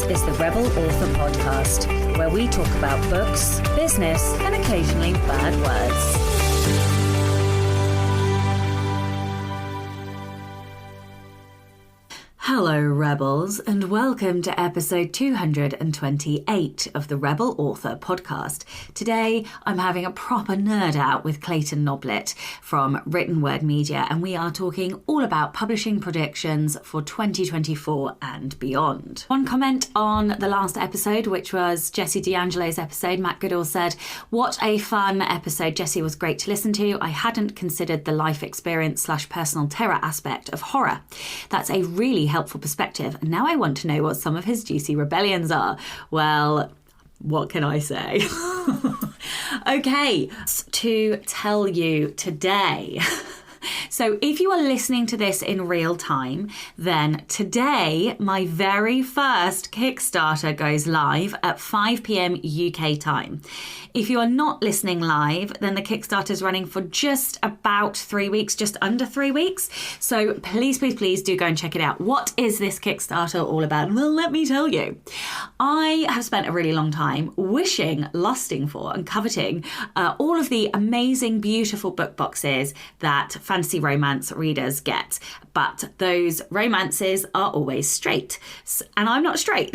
is the Rebel Author Podcast, where we talk about books, business, and occasionally bad words. Hello, Rebels, and welcome to episode 228 of the Rebel Author Podcast. Today, I'm having a proper nerd out with Clayton Noblit from Written Word Media, and we are talking all about publishing predictions for 2024 and beyond. One comment on the last episode, which was Jessie D'Angelo's episode, Matt Goodall said, "What a fun episode. Jessie was great to listen to. I hadn't considered the life experience / personal terror aspect of horror. That's a really helpful perspective, and now I want to know what some of his juicy rebellions are." Well, what can I say? Okay, to tell you today. So if you are listening to this in real time, then today my very first Kickstarter goes live at 5 p.m. UK time. If you are not listening live, then the Kickstarter is running for just about 3 weeks, just under 3 weeks. So please do go and check it out. What is this Kickstarter all about? Well, let me tell you. I have spent a really long time wishing, lusting for and coveting all of the amazing, beautiful book boxes that fantasy romance readers get. But those romances are always straight. And I'm not straight.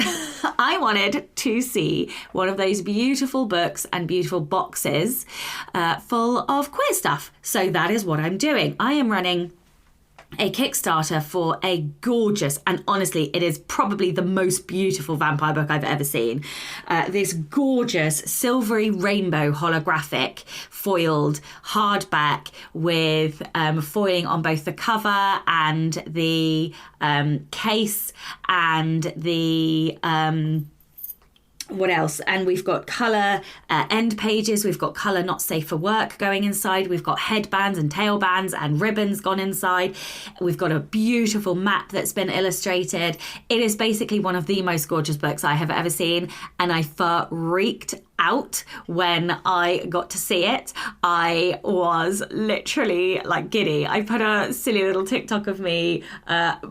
I wanted to see one of those beautiful books and beautiful boxes full of queer stuff. So that is what I'm doing. I am running a Kickstarter for a gorgeous, and honestly, it is probably the most beautiful vampire book I've ever seen. This gorgeous silvery rainbow holographic foiled hardback with foiling on both the cover and the case and the what else? And we've got colour end pages, we've got colour not safe for work going inside, we've got headbands and tailbands and ribbons gone inside, we've got a beautiful map that's been illustrated. It is basically one of the most gorgeous books I have ever seen, and I freaked out when I got to see it. I was literally like giddy. I put a silly little TikTok of me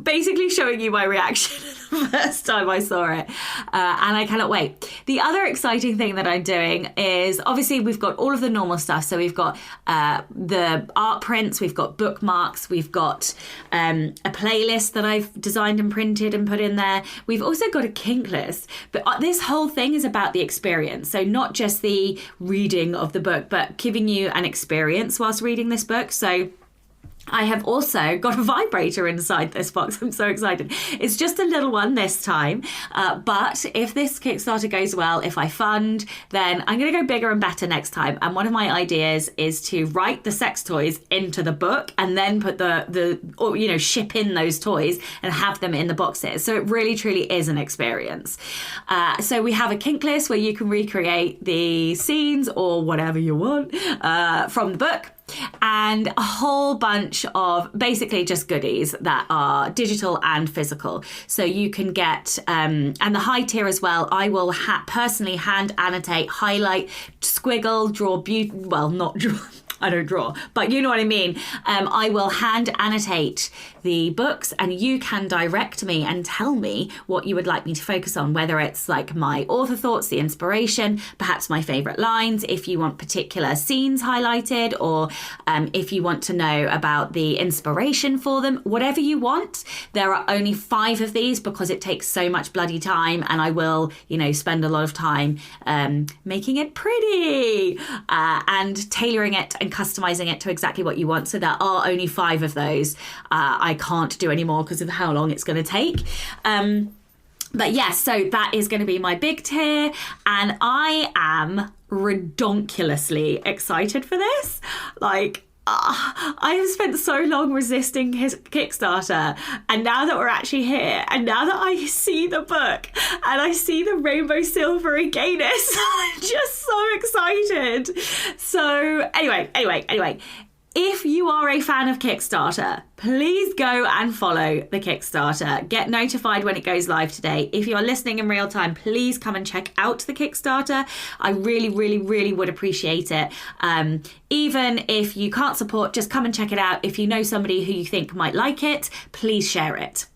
basically showing you my reaction the first time I saw it, and I cannot wait. The other exciting thing that I'm doing is, obviously we've got all of the normal stuff. So we've got the art prints, we've got bookmarks, we've got a playlist that I've designed and printed and put in there. We've also got a kink list, but this whole thing is about the experience. So not just the reading of the book, but giving you an experience whilst reading this book. So I have also got a vibrator inside this box. I'm so excited. It's just a little one this time. But if this Kickstarter goes well, if I fund, then I'm going to go bigger and better next time. And one of my ideas is to write the sex toys into the book and then put ship in those toys and have them in the boxes. So it really, truly is an experience. So we have a kink list where you can recreate the scenes or whatever you want from the book. And a whole bunch of basically just goodies that are digital and physical. So you can get, and the high tier as well, I will personally hand annotate, highlight, squiggle, draw, not draw. I don't draw, but you know what I mean. I will hand annotate the books, and you can direct me and tell me what you would like me to focus on, whether it's like my author thoughts, the inspiration, perhaps my favourite lines, if you want particular scenes highlighted, or if you want to know about the inspiration for them, whatever you want. There are only 5 of these because it takes so much bloody time, and I will, spend a lot of time making it pretty and tailoring it and customizing it to exactly what you want. So there are only 5 of those. I can't do any more because of how long it's going to take. But yes, so that is going to be my big tier, and I am redonkulously excited for this. I have spent so long resisting his Kickstarter, and now that we're actually here, and now that I see the book and I see the rainbow silvery gayness, I'm just so excited. So anyway, if you are a fan of Kickstarter, please go and follow the Kickstarter. Get notified when it goes live today. If you are listening in real time, please come and check out the Kickstarter. I really, really, really would appreciate it. Even if you can't support, just come and check it out. If you know somebody who you think might like it, please share it.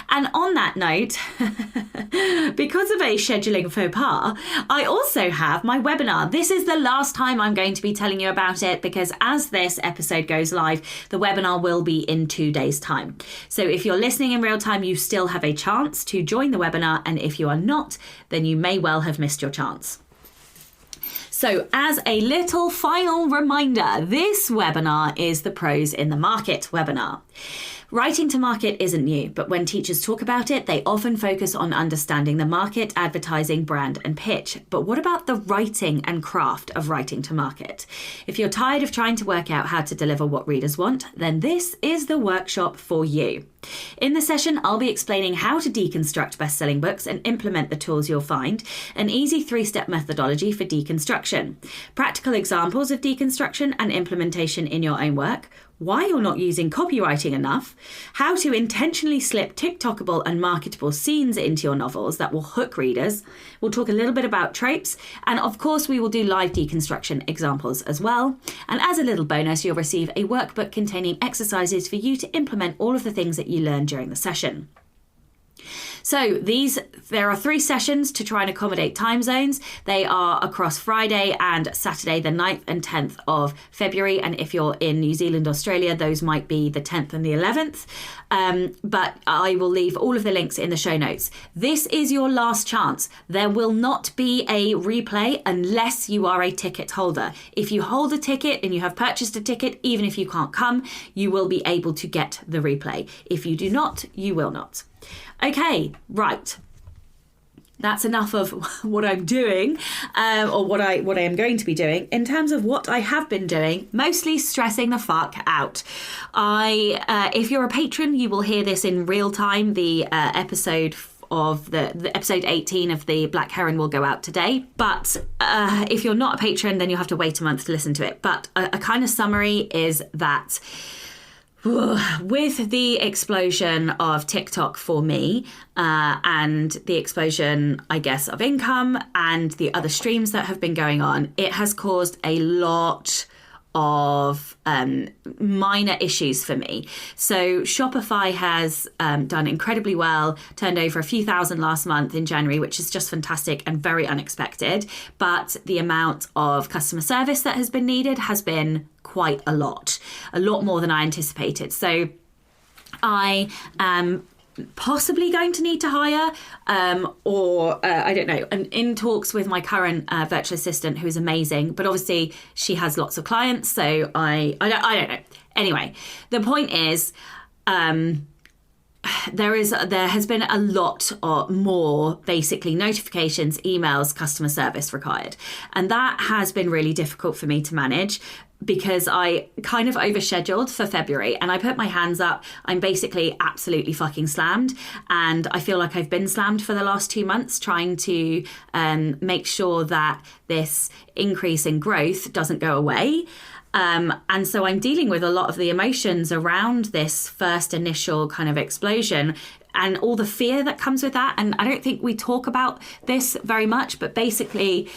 And on that note, because of a scheduling faux pas, I also have my webinar. This is the last time I'm going to be telling you about it, because as this episode goes live, the webinar will be in 2 days' time. So if you're listening in real time, you still have a chance to join the webinar. And if you are not, then you may well have missed your chance. So as a little final reminder, this webinar is the Prose in the Market webinar. Writing to market isn't new, but when teachers talk about it, they often focus on understanding the market, advertising, brand, and pitch. But what about the writing and craft of writing to market? If you're tired of trying to work out how to deliver what readers want, then this is the workshop for you. In the session, I'll be explaining how to deconstruct best-selling books and implement the tools you'll find, an easy 3-step methodology for deconstruction, practical examples of deconstruction and implementation in your own work, why you're not using copywriting enough, how to intentionally slip TikTokable and marketable scenes into your novels that will hook readers. We'll talk a little bit about tropes, and of course we will do live deconstruction examples as well. And as a little bonus, you'll receive a workbook containing exercises for you to implement all of the things that you learned during the session. So there are 3 sessions to try and accommodate time zones. They are across Friday and Saturday, the 9th and 10th of February. And if you're in New Zealand, Australia, those might be the 10th and the 11th. But I will leave all of the links in the show notes. This is your last chance. There will not be a replay unless you are a ticket holder. If you hold a ticket and you have purchased a ticket, even if you can't come, you will be able to get the replay. If you do not, you will not. Okay, right. That's enough of what I'm doing, or what I am going to be doing. In terms of what I have been doing, mostly stressing the fuck out. If you're a patron, you will hear this in real time. The episode of the episode 18 of the Black Heron will go out today. But if you're not a patron, then you'll have to wait a month to listen to it. But a kind of summary is that with the explosion of TikTok for me, and the explosion, I guess, of income and the other streams that have been going on, it has caused a lot of minor issues for me. So Shopify has done incredibly well, turned over a few thousand last month in January, which is just fantastic and very unexpected. But the amount of customer service that has been needed has been quite a lot more than I anticipated. So I am possibly going to need to hire, or I don't know. I'm in talks with my current virtual assistant, who is amazing, but obviously she has lots of clients, so I don't know. Anyway, the point is, there has been a lot more basically notifications, emails, customer service required, and that has been really difficult for me to manage, because I kind of overscheduled for February and I put my hands up. I'm basically absolutely fucking slammed, and I feel like I've been slammed for the last 2 months trying to make sure that this increase in growth doesn't go away. And so I'm dealing with a lot of the emotions around this first initial kind of explosion and all the fear that comes with that. And I don't think we talk about this very much, but basically,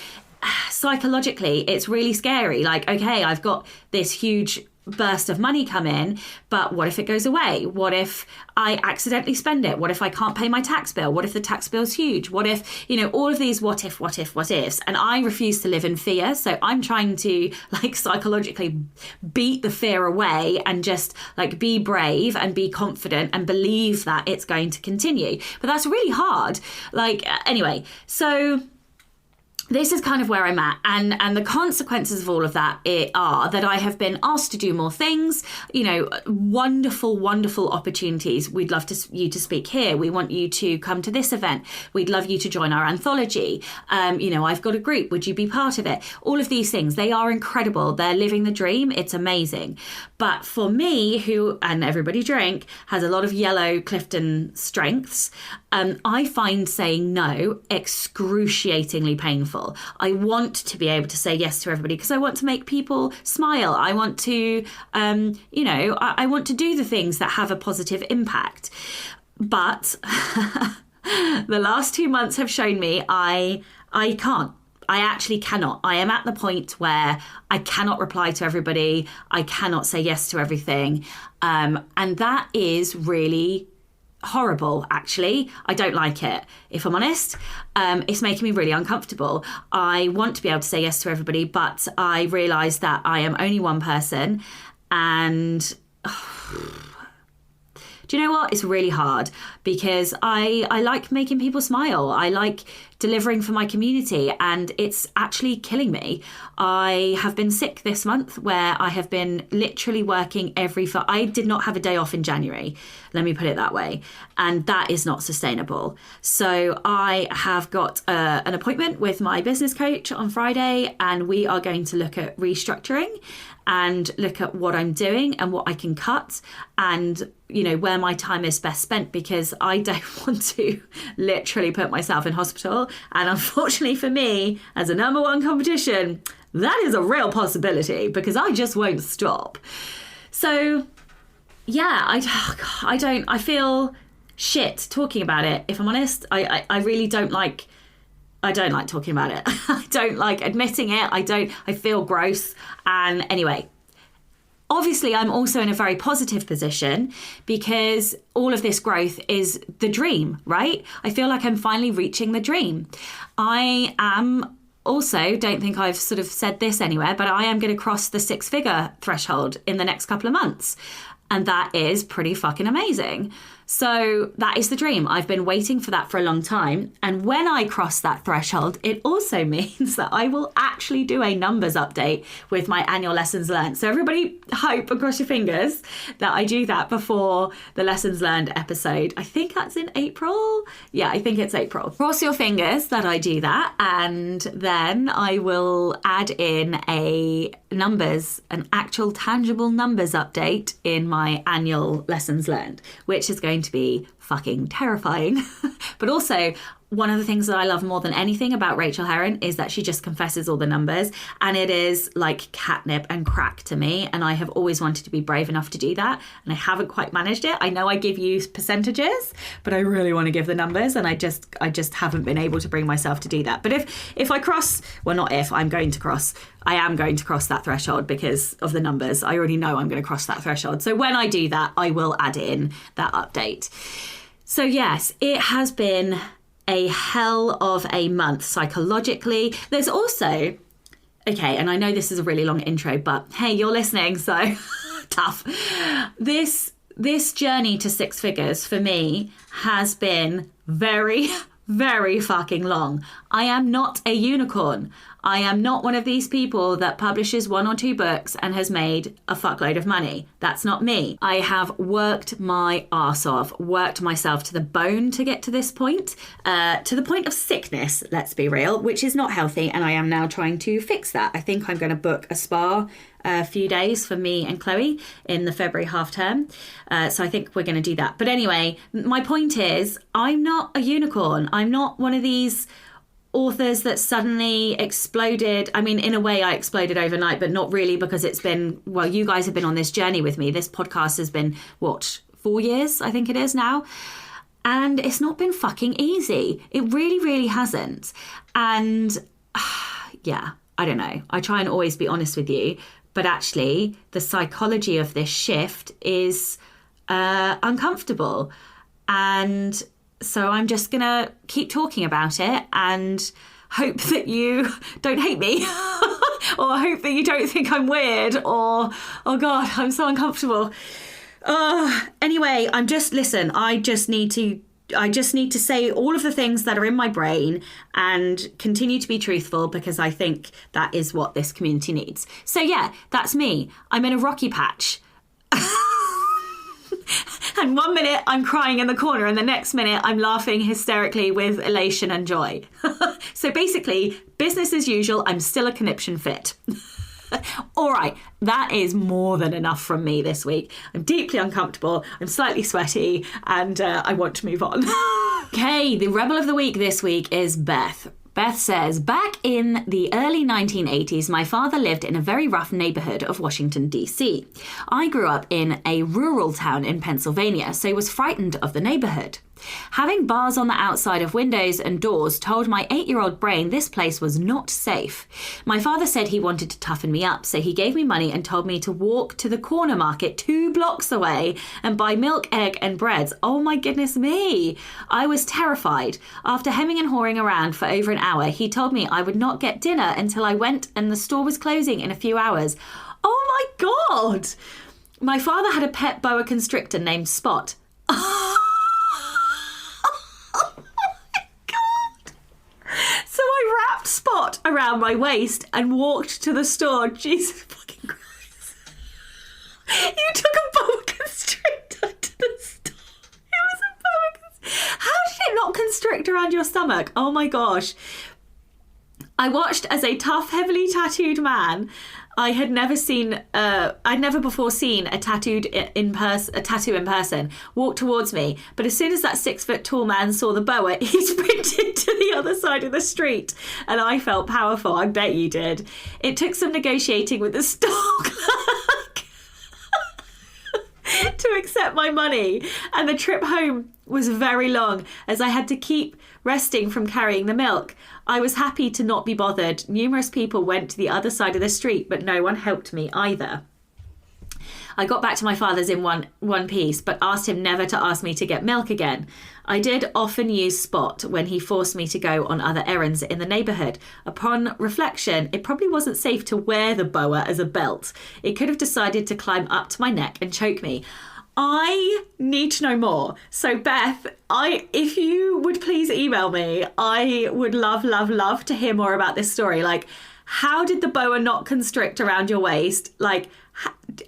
psychologically, it's really scary. Like, okay, I've got this huge burst of money come in, but what if it goes away? What if I accidentally spend it? What if I can't pay my tax bill? What if the tax bill's huge? What if, all of these what ifs? And I refuse to live in fear. So I'm trying to psychologically beat the fear away and just be brave and be confident and believe that it's going to continue. But that's really hard. Anyway, so this is kind of where I'm at, and the consequences of all of that are that I have been asked to do more things, wonderful opportunities. We'd love you to speak here. We want you to come to this event. We'd love you to join our anthology. I've got a group. Would you be part of it? All of these things, they are incredible. They're living the dream. It's amazing. But for me, who, and everybody drink, has a lot of yellow Clifton strengths, I find saying no excruciatingly painful. I want to be able to say yes to everybody because I want to make people smile. I want to, I want to do the things that have a positive impact. But the last 2 months have shown me I can't. I actually cannot. I am at the point where I cannot reply to everybody. I cannot say yes to everything. And that is really horrible, actually. I don't like it, if I'm honest. It's making me really uncomfortable. I want to be able to say yes to everybody, but I realise that I am only one person, and do you know what? It's really hard because I like making people smile. I like delivering for my community, and it's actually killing me. I have been sick this month where I have been literally working I did not have a day off in January, let me put it that way, and that is not sustainable. So I have got an appointment with my business coach on Friday, and we are going to look at restructuring and look at what I'm doing and what I can cut, and where my time is best spent, because I don't want to literally put myself in hospital. And unfortunately for me, as a number one competition, that is a real possibility because I just won't stop. So yeah, I feel shit talking about it, if I'm honest. I really don't like talking about it. I don't like admitting it. I feel gross. And anyway, obviously, I'm also in a very positive position because all of this growth is the dream, right? I feel like I'm finally reaching the dream. I am also, don't think I've sort of said this anywhere, but I am going to cross the 6-figure threshold in the next couple of months. And that is pretty fucking amazing. So that is the dream. I've been waiting for that for a long time. And when I cross that threshold, it also means that I will actually do a numbers update with my annual lessons learned. So everybody hope and cross your fingers that I do that before the lessons learned episode. I think that's in April. Yeah, I think it's April. Cross your fingers that I do that. And then I will add in an actual tangible numbers update in my annual lessons learned, which is going to be fucking terrifying. But also, one of the things that I love more than anything about Rachel Herron is that she just confesses all the numbers, and it is like catnip and crack to me, and I have always wanted to be brave enough to do that, and I haven't quite managed it. I know I give you percentages, but I really want to give the numbers, and I just haven't been able to bring myself to do that. But if I cross, well, not if, I am going to cross that threshold because of the numbers. I already know I'm going to cross that threshold. So when I do that, I will add in that update. So yes, it has been a hell of a month psychologically. There's also, okay, and I know this is a really long intro, but hey, you're listening, so tough. This journey to 6 figures for me has been very, very fucking long. I am not a unicorn. I am not one of these people that publishes 1 or 2 books and has made a fuckload of money. That's not me. I have worked my arse off, worked myself to the bone to get to this point, to the point of sickness, let's be real, which is not healthy, and I am now trying to fix that. I think I'm going to book a spa a few days for me and Chloe in the February half term. So I think we're going to do that. But anyway, my point is, I'm not a unicorn. I'm not one of these authors that suddenly exploded. I mean, in a way I exploded overnight, but not really, because it's been, well, you guys have been on this journey with me. This podcast has been, 4 years, I think it is now. And it's not been fucking easy. It really, really hasn't. And yeah, I don't know. I try and always be honest with you, but actually the psychology of this shift is uncomfortable. And so I'm just going to keep talking about it and hope that you don't hate me or hope that you don't think I'm weird or, oh God, I'm so uncomfortable. Anyway, I just need to say all of the things that are in my brain and continue to be truthful, because I think that is what this community needs. So yeah, that's me. I'm in a rocky patch. And 1 minute I'm crying in the corner and the next minute I'm laughing hysterically with elation and joy. So basically, business as usual, I'm still a conniption fit. All right, that is more than enough from me this week. I'm deeply uncomfortable, I'm slightly sweaty, and I want to move on. Okay, the Rebel of the Week this week is Beth. Beth says, back in the early 1980s, my father lived in a very rough neighborhood of Washington, D.C. I grew up in a rural town in Pennsylvania, so was frightened of the neighborhood. Having bars on the outside of windows and doors told my 8-year-old brain this place was not safe. My father said he wanted to toughen me up, so he gave me money and told me to walk to the corner market 2 blocks away and buy milk, egg and breads. Oh my goodness me. I was terrified. After hemming and hawing around for over an hour, he told me I would not get dinner until I went and the store was closing in a few hours. Oh my God. My father had a pet boa constrictor named Spot. So I wrapped Spot around my waist and walked to the store. Jesus fucking Christ. You took a boa constrictor to the store. It was a boa constrictor. How did it not constrict around your stomach? Oh my gosh. I watched as a tough, heavily tattooed man. I'd never before seen a tattoo in person walk towards me. But as soon as that 6-foot-tall man saw the boa, he sprinted to the other side of the street. And I felt powerful. I bet you did. It took some negotiating with the store clerk to accept my money. And the trip home was very long as I had to keep resting from carrying the milk. I was happy to not be bothered. Numerous people went to the other side of the street, but no one helped me either. I got back to my father's in one piece, but asked him never to ask me to get milk again. I did often use Spot when he forced me to go on other errands in the neighbourhood. Upon reflection, it probably wasn't safe to wear the boa as a belt. It could have decided to climb up to my neck and choke me. I need to know more. So Beth, if you would please email me, I would love to hear more about this story. Like, how did the boa not constrict around your waist? Like,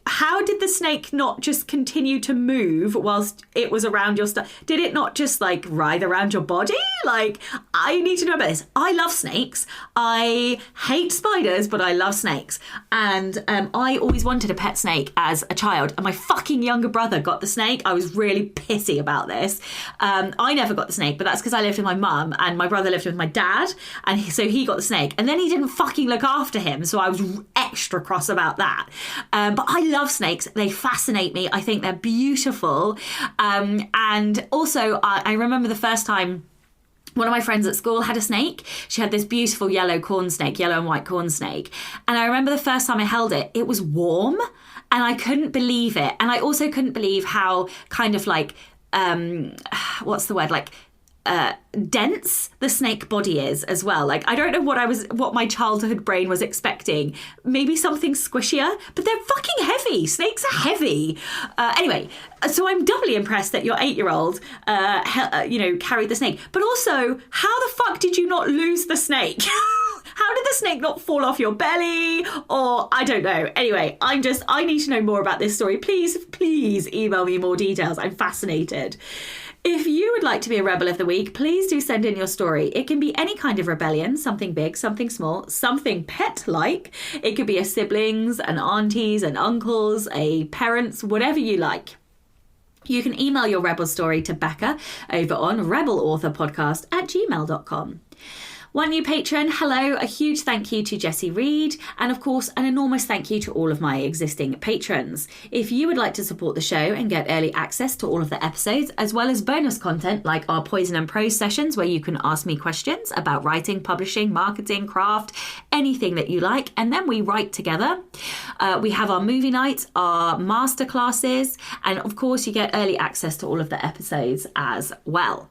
how did the snake not just continue to move whilst it was around your stuff? Did it not just like writhe around your body? Like, I need to know about this. I love snakes. I hate spiders, but I love snakes. And I always wanted a pet snake as a child. And my fucking younger brother got the snake. I was really pissy about this. I never got the snake, but that's because I lived with my mum and my brother lived with my dad. And so he got the snake. And then he didn't fucking look after him. So I was extra cross about that. But I love snakes. They fascinate me. I think they're beautiful. And also, I remember the first time one of my friends at school had a snake. She had this beautiful yellow and white corn snake. And I remember the first time I held it, it was warm and I couldn't believe it. And I also couldn't believe how kind of like, what's the word? Like, dense the snake body is as well. Like, I don't know what my childhood brain was expecting. Maybe something squishier, but they're fucking heavy. Snakes are heavy. Anyway, so I'm doubly impressed that your 8-year-old, carried the snake. But also, how the fuck did you not lose the snake? How did the snake not fall off your belly? Or I don't know. Anyway, I need to know more about this story. Please email me more details. I'm fascinated. If you would like to be a Rebel of the Week, please do send in your story. It can be any kind of rebellion, something big, something small, something pet-like. It could be a siblings, an aunties, an uncles, a parents, whatever you like. You can email your Rebel story to Becca over on rebelauthorpodcast@gmail.com. One new patron, hello, a huge thank you to Jessie Reed, and of course an enormous thank you to all of my existing patrons. If you would like to support the show and get early access to all of the episodes, as well as bonus content like our Poison and Prose sessions where you can ask me questions about writing, publishing, marketing, craft, anything that you like, and then we write together. We have our movie nights, our masterclasses, and of course you get early access to all of the episodes as well.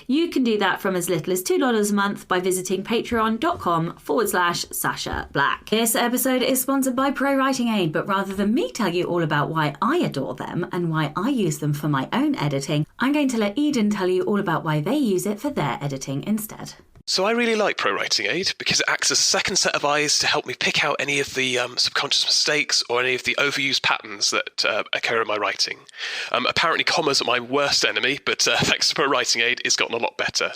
You can do that from as little as $2 a month by visiting patreon.com/Sasha Black. This episode is sponsored by Pro Writing Aid, but rather than me tell you all about why I adore them and why I use them for my own editing, I'm going to let Eden tell you all about why they use it for their editing instead. So I really like Pro Writing Aid because it acts as a second set of eyes to help me pick out any of the subconscious mistakes or any of the overused patterns that occur in my writing. Apparently commas are my worst enemy, but thanks to Pro Writing Aid, it's gotten a lot better.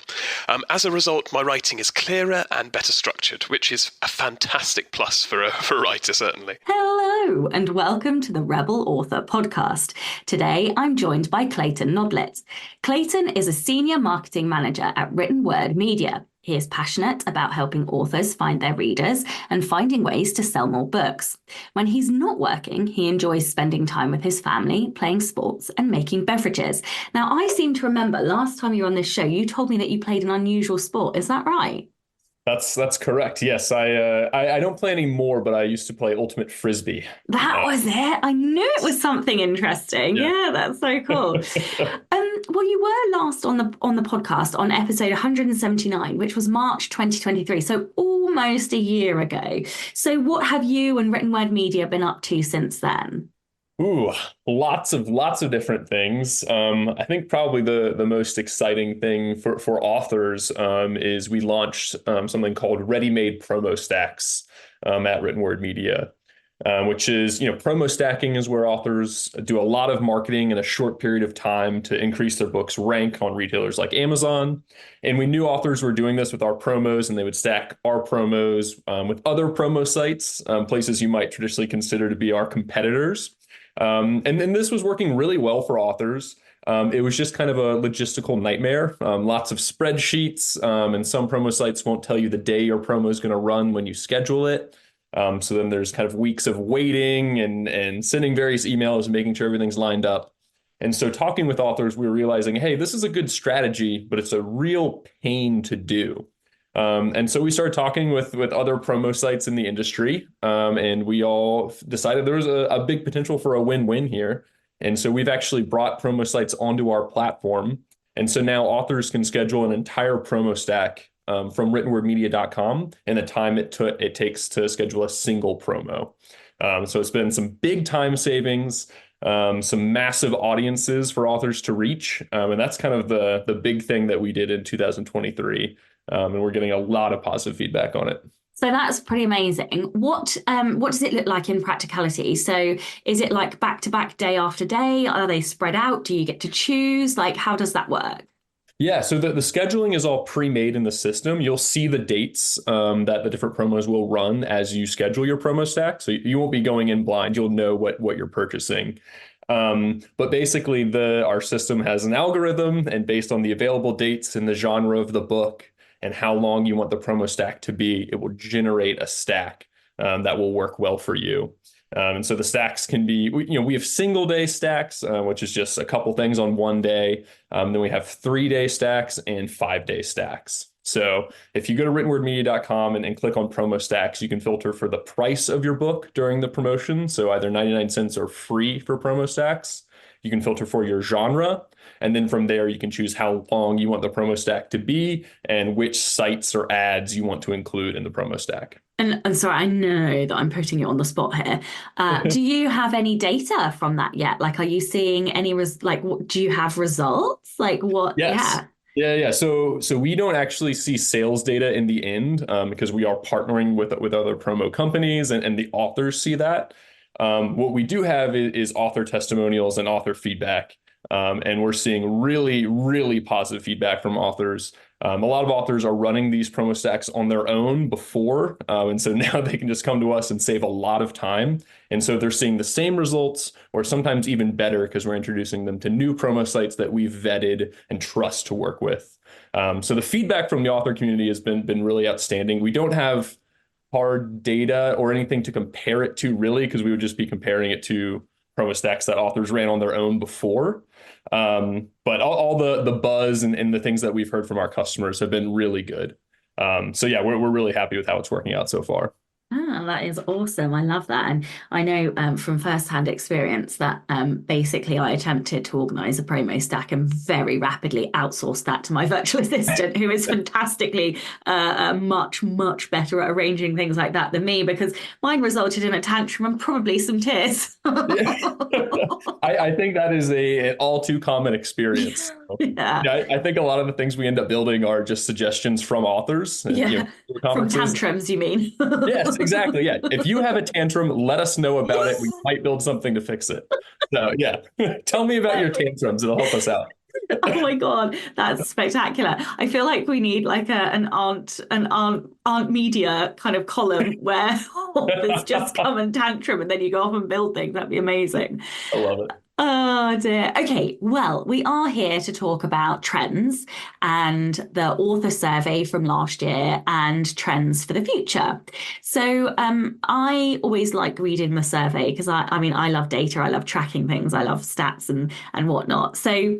As a result, my writing is clearer and better structured, which is a fantastic plus for a writer, certainly. Hello, and welcome to the Rebel Author Podcast. Today, I'm joined by Clayton Noblit. Clayton is a senior marketing manager at Written Word Media. He is passionate about helping authors find their readers and finding ways to sell more books. When he's not working, he enjoys spending time with his family, playing sports, and making beverages. Now, I seem to remember last time you were on this show, you told me that you played an unusual sport. Is that right? That's correct. Yes, I don't play anymore, but I used to play ultimate frisbee. That was it. I knew it was something interesting. Yeah. Yeah, that's so cool. Well, you were last on the podcast on episode 179, which was March 2023, so almost a year ago. So, what have you and Written Word Media been up to since then? Ooh, lots of different things. I think probably the most exciting thing for authors is we launched something called Ready-Made Promo Stacks at Written Word Media. Which is, promo stacking is where authors do a lot of marketing in a short period of time to increase their books' rank on retailers like Amazon. And we knew authors were doing this with our promos, and they would stack our promos with other promo sites, places you might traditionally consider to be our competitors. And then this was working really well for authors. It was just kind of a logistical nightmare. Lots of spreadsheets, and some promo sites won't tell you the day your promo is going to run when you schedule it. So then there's kind of weeks of waiting and sending various emails and making sure everything's lined up. And so talking with authors, we were realizing, hey, this is a good strategy, but it's a real pain to do. And so we started talking with other promo sites in the industry, and we all decided there was a big potential for a win-win here. And so we've actually brought promo sites onto our platform. And so now authors can schedule an entire promo stack from writtenwordmedia.com and the time it takes to schedule a single promo. So it's been some big time savings, some massive audiences for authors to reach. And that's kind of the big thing that we did in 2023. And we're getting a lot of positive feedback on it. So that's pretty amazing. What does it look like in practicality? So is it like back to back, day after day? Are they spread out? Do you get to choose? Like, how does that work? Yeah, so the scheduling is all pre-made in the system. You'll see the dates that the different promos will run as you schedule your promo stack. So you won't be going in blind. You'll know what you're purchasing. But basically, our system has an algorithm, and based on the available dates and the genre of the book and how long you want the promo stack to be, it will generate a stack that will work well for you. And so the stacks can be, we have single day stacks, which is just a couple things on one day. Then we have 3-day stacks and 5-day stacks. So if you go to writtenwordmedia.com and click on promo stacks, you can filter for the price of your book during the promotion. So either 99 cents or free for promo stacks. You can filter for your genre. And then from there, you can choose how long you want the promo stack to be and which sites or ads you want to include in the promo stack. And I'm sorry, I know that I'm putting you on the spot here. Do you have any data from that yet? Like, are you seeing any, do you have results? Like what? Yes. Yeah. So we don't actually see sales data in the end because we are partnering with other promo companies and the authors see that. What we do have is author testimonials and author feedback. And we're seeing really, really positive feedback from authors. A lot of authors are running these promo stacks on their own before. And so now they can just come to us and save a lot of time. And so they're seeing the same results or sometimes even better because we're introducing them to new promo sites that we've vetted and trust to work with. So the feedback from the author community has been really outstanding. We don't have hard data or anything to compare it to really, because we would just be comparing it to promo stacks that authors ran on their own before. But all the buzz and the things that we've heard from our customers have been really good. So yeah, we're really happy with how it's working out so far. Ah, that is awesome. I love that. And I know from firsthand experience that basically I attempted to organize a promo stack and very rapidly outsourced that to my virtual assistant, who is fantastically much, much better at arranging things like that than me, because mine resulted in a tantrum and probably some tears. I think that is an all too common experience. Yeah. I think a lot of the things we end up building are just suggestions from authors. Yeah. From tantrums, you mean? Yes, exactly. Yeah. If you have a tantrum, let us know about it. We might build something to fix it. So yeah, tell me about your tantrums. It'll help us out. Oh my God, that's spectacular. I feel like we need like an aunt media kind of column where authors just come and tantrum and then you go off and build things. That'd be amazing. I love it. Oh dear. Okay, well, we are here to talk about trends and the author survey from last year and trends for the future. So, I always like reading the survey because I mean, I love data, I love tracking things, I love stats and whatnot. So,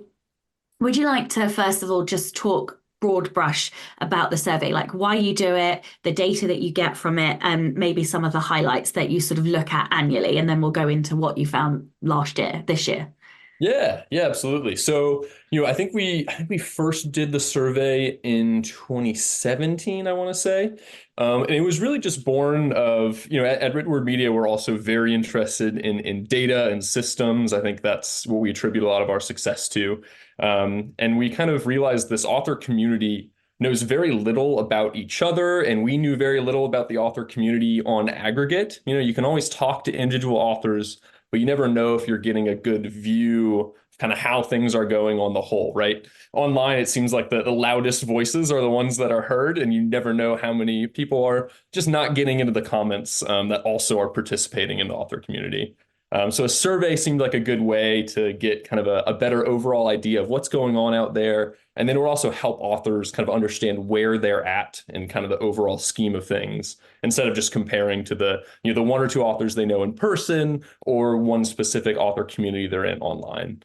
would you like to first of all just talk broad brush about the survey, like why you do it, the data that you get from it, and maybe some of the highlights that you sort of look at annually, and then we'll go into what you found last year, this year. Yeah, yeah, absolutely. So, I think we first did the survey in 2017, I want to say. And it was really just born of, at Written Word Media, we're also very interested in data and systems. I think that's what we attribute a lot of our success to. And we kind of realized this author community knows very little about each other, and we knew very little about the author community on aggregate. You can always talk to individual authors, but you never know if you're getting a good view of kind of how things are going on the whole, right? Online, it seems like the loudest voices are the ones that are heard, and you never know how many people are just not getting into the comments that also are participating in the author community. So a survey seemed like a good way to get kind of a better overall idea of what's going on out there. And then it will also help authors kind of understand where they're at in kind of the overall scheme of things, instead of just comparing to the one or two authors they know in person or one specific author community they're in online.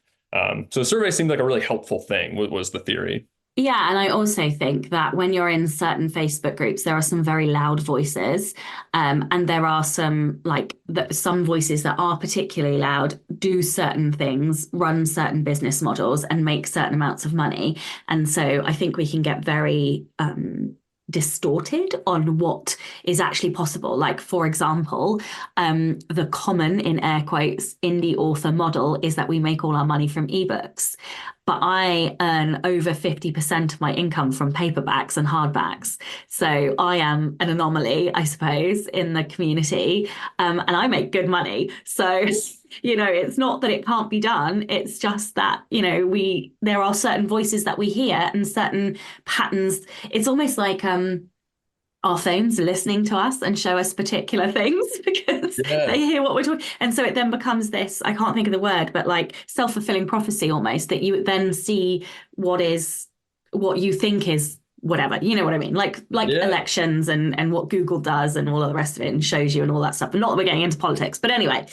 So a survey seemed like a really helpful thing, was the theory. Yeah, and I also think that when you're in certain Facebook groups, there are some very loud voices, and there are some voices that are particularly loud, do certain things, run certain business models, and make certain amounts of money. And so I think we can get very distorted on what is actually possible. Like, for example, the common, in air quotes, indie author model is that we make all our money from ebooks. But I earn over 50% of my income from paperbacks and hardbacks. So I am an anomaly, I suppose, in the community. And I make good money. So, it's not that it can't be done. It's just that, there are certain voices that we hear and certain patterns. It's almost like our phones are listening to us and show us particular things because Yeah. they hear what we're talking. And so it then becomes this, I can't think of the word, but like self-fulfilling prophecy almost, that you then see what you think is whatever, you know what I mean? Like Yeah. elections and what Google does and all of the rest of it and shows you and all that stuff. And not that we're getting into politics, but anyway.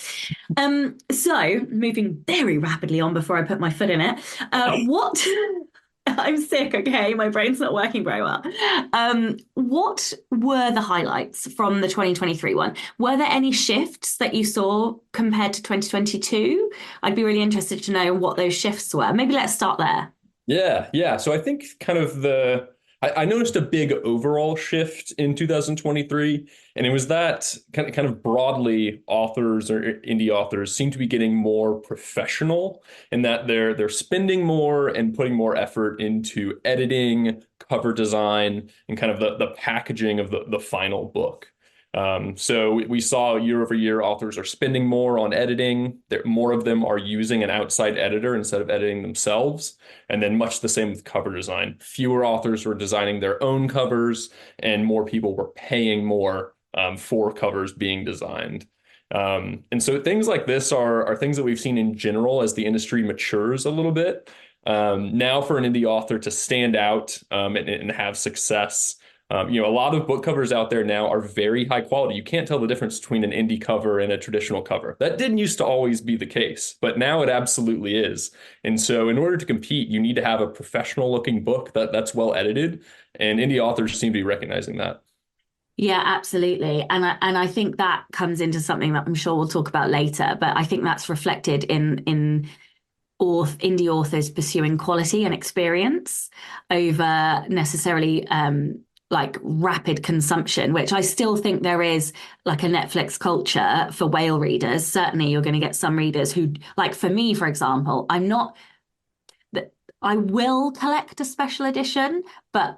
So moving very rapidly on before I put my foot in it, what I'm sick, okay? My brain's not working very well. What were the highlights from the 2023 one? Were there any shifts that you saw compared to 2022? I'd be really interested to know what those shifts were. Maybe let's start there. Yeah, yeah. So I think kind of I noticed a big overall shift in 2023, and it was that kind of broadly authors or indie authors seem to be getting more professional in that they're spending more and putting more effort into editing, cover design, and kind of the packaging of the final book. So we saw year over year authors are spending more on editing. More of them are using an outside editor instead of editing themselves. And then much the same with cover design. Fewer authors were designing their own covers, and more people were paying more for covers being designed. And so things like this are things that we've seen in general as the industry matures a little bit. Now for an indie author to stand out and have success, a lot of book covers out there now are very high quality. You can't tell the difference between an indie cover and a traditional cover. That didn't used to always be the case, but now it absolutely is. And so in order to compete, you need to have a professional looking book that's well edited, and indie authors seem to be recognizing that. Yeah, absolutely. And I think that comes into something that I'm sure we'll talk about later, but I think that's reflected in indie authors pursuing quality and experience over necessarily like rapid consumption, which I still think there is like a Netflix culture for whale readers. Certainly you're going to get some readers who, like for me, for example, I will collect a special edition, but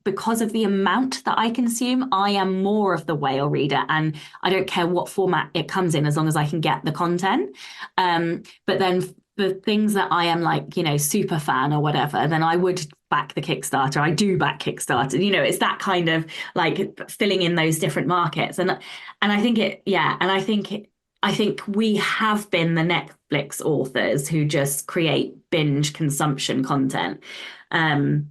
because of the amount that I consume, I am more of the whale reader, and I don't care what format it comes in as long as I can get the content. But then the things that I am like, super fan or whatever, then I would back the Kickstarter. I do back Kickstarter. It's that kind of like filling in those different markets. And I think I think we have been the Netflix authors who just create binge consumption content. Um,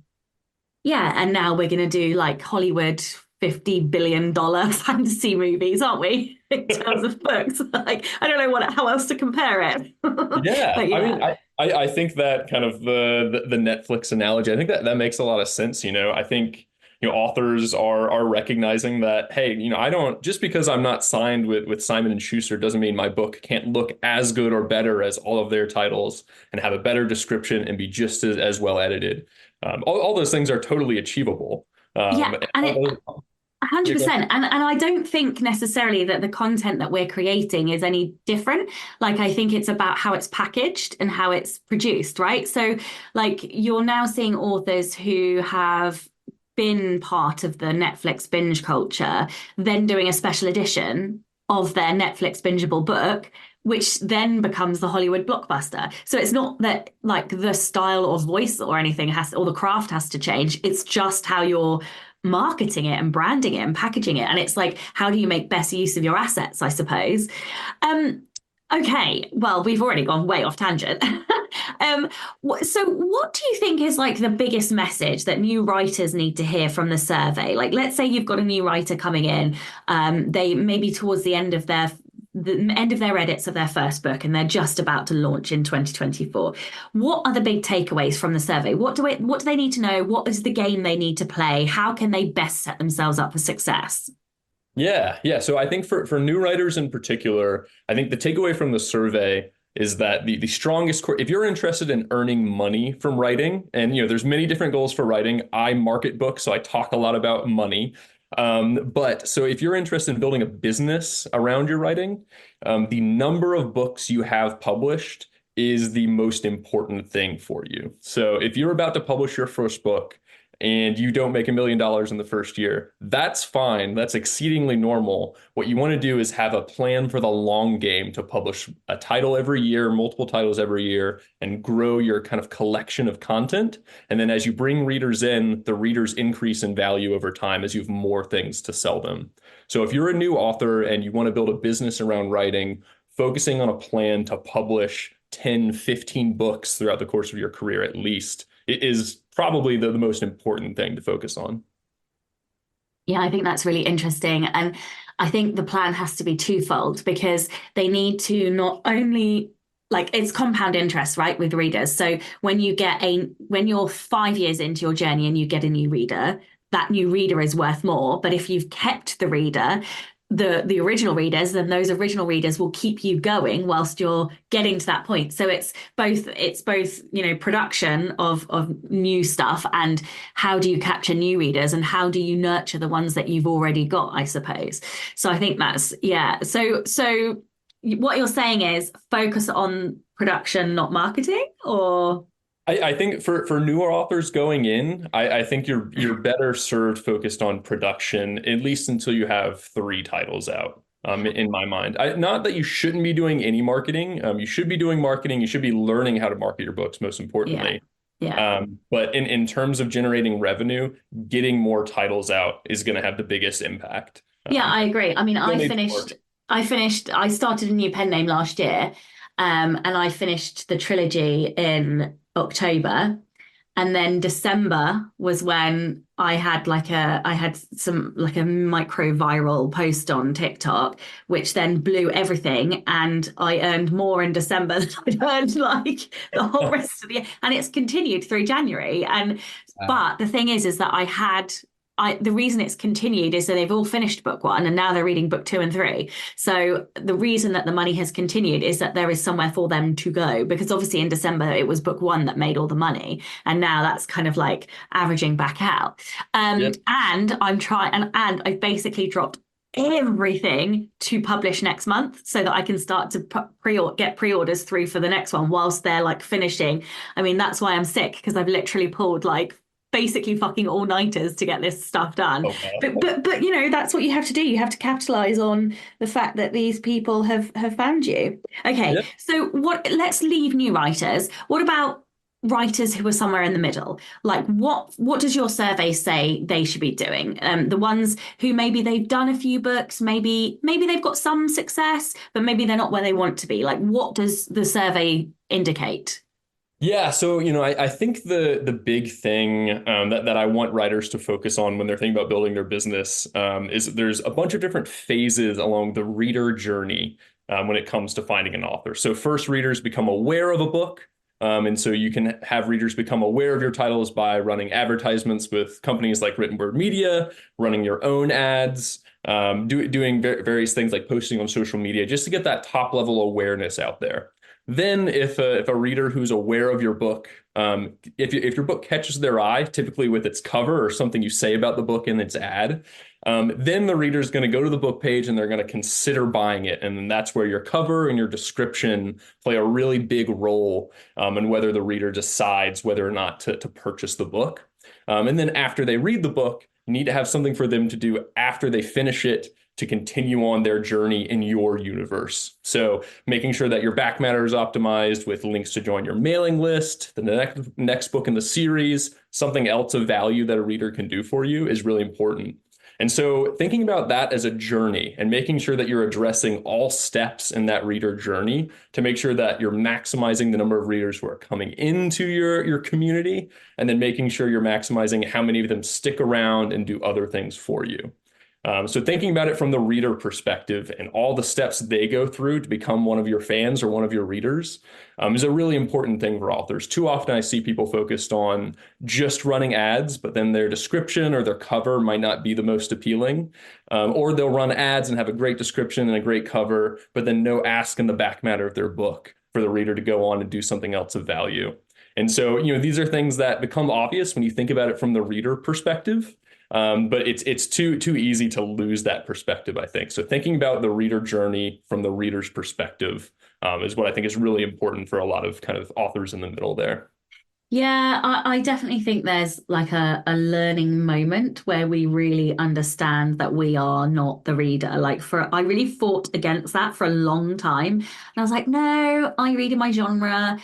yeah, and now we're going to do like Hollywood $50 billion fantasy movies, aren't we? In terms of books, like I don't know how else to compare it. Yeah, But I mean, yeah, I think that kind of the Netflix analogy, I think that makes a lot of sense. I think authors are recognizing that, hey, I don't, just because I'm not signed with Simon and Schuster doesn't mean my book can't look as good or better as all of their titles and have a better description and be just as well edited. All those things are totally achievable. yeah, And and all it those, yeah, go 100%. And I don't think necessarily that the content that we're creating is any different. Like, I think it's about how it's packaged and how it's produced, right? So, like, you're now seeing authors who have been part of the Netflix binge culture, then doing a special edition of their Netflix bingeable book, which then becomes the Hollywood blockbuster. So it's not that like the style or voice or anything has, or the craft has to change. It's just how you're marketing it and branding it and packaging it. And it's like, how do you make best use of your assets, I suppose? Um, okay, well, we've already gone way off tangent. So what do you think is like the biggest message that new writers need to hear from the survey? Like, let's say you've got a new writer coming in, they maybe towards the end of their edits of their first book and they're just about to launch in 2024. What are the big takeaways from the survey? What do they need to know? What is the game they need to play? How can they best set themselves up for success? Yeah. So I think for new writers in particular, I think the takeaway from the survey is that the strongest core, if you're interested in earning money from writing, and there's many different goals for writing. I market books, so I talk a lot about money. But so if you're interested in building a business around your writing, the number of books you have published is the most important thing for you. So if you're about to publish your first book, and you don't make $1 million in the first year, that's fine. That's exceedingly normal. What you want to do is have a plan for the long game to publish a title every year, multiple titles every year, and grow your kind of collection of content. And then as you bring readers in, the readers increase in value over time as you have more things to sell them. So if you're a new author and you want to build a business around writing, focusing on a plan to publish 10, 15 books throughout the course of your career at least, it is probably the most important thing to focus on. Yeah, I think that's really interesting. And I think the plan has to be twofold because they need to not only like it's compound interest, right, with readers. So when you're 5 years into your journey and you get a new reader, that new reader is worth more. But if you've kept the reader, the original readers, then those original readers will keep you going whilst you're getting to that point. So it's both production of new stuff and how do you capture new readers and how do you nurture the ones that you've already got, I suppose. So I think that's so what you're saying is focus on production, not marketing, or I think for newer authors going in, I think you're better served focused on production, at least until you have 3 titles out. In my mind, not that you shouldn't be doing any marketing. You should be doing marketing. You should be learning how to market your books, most importantly. yeah. But in terms of generating revenue, getting more titles out is going to have the biggest impact. Yeah, I agree. I mean, I started a new pen name last year, and I finished the trilogy in October. And then December was when I had some like a micro viral post on TikTok, which then blew everything. And I earned more in December than I'd earned like the whole rest of the year. And it's continued through January. But the thing is that the reason it's continued is that they've all finished book 1 and now they're reading book 2 and 3. So the reason that the money has continued is that there is somewhere for them to go, because obviously in December it was book 1 that made all the money, and now that's kind of like averaging back out. Yep. And I'm trying, and I've basically dropped everything to publish next month so that I can start to get pre-orders through for the next one whilst they're like finishing. I mean, that's why I'm sick, because I've literally pulled like basically fucking all-nighters to get this stuff done. Okay. But that's what you have to do. You have to capitalize on the fact that these people have found you. Okay, Yep. so let's leave new writers. What about writers who are somewhere in the middle? Like, what does your survey say they should be doing? The ones who maybe they've done a few books, maybe they've got some success, but maybe they're not where they want to be. Like, what does the survey indicate? Yeah, so I think the big thing that I want writers to focus on when they're thinking about building their business is there's a bunch of different phases along the reader journey when it comes to finding an author. So first, readers become aware of a book. And so you can have readers become aware of your titles by running advertisements with companies like Written Word Media, running your own ads, doing various things like posting on social media, just to get that top level awareness out there. Then if a reader who's aware of your book, if your book catches their eye, typically with its cover or something you say about the book in its ad, then the reader's going to go to the book page and they're going to consider buying it. And then that's where your cover and your description play a really big role in whether the reader decides whether or not to purchase the book. And then after they read the book, you need to have something for them to do after they finish it to continue on their journey in your universe. So making sure that your back matter is optimized with links to join your mailing list, the next book in the series, something else of value that a reader can do for you is really important. And so thinking about that as a journey and making sure that you're addressing all steps in that reader journey to make sure that you're maximizing the number of readers who are coming into your community, and then making sure you're maximizing how many of them stick around and do other things for you. So thinking about it from the reader perspective and all the steps they go through to become one of your fans or one of your readers is a really important thing for authors. Too often I see people focused on just running ads, but then their description or their cover might not be the most appealing. Or they'll run ads and have a great description and a great cover, but then no ask in the back matter of their book for the reader to go on and do something else of value. And so, these are things that become obvious when you think about it from the reader perspective. But it's too easy to lose that perspective, I think. So thinking about the reader journey from the reader's perspective is what I think is really important for a lot of kind of authors in the middle there. Yeah, I definitely think there's like a learning moment where we really understand that we are not the reader. I really fought against that for a long time. And I was like, no, I read in my genre.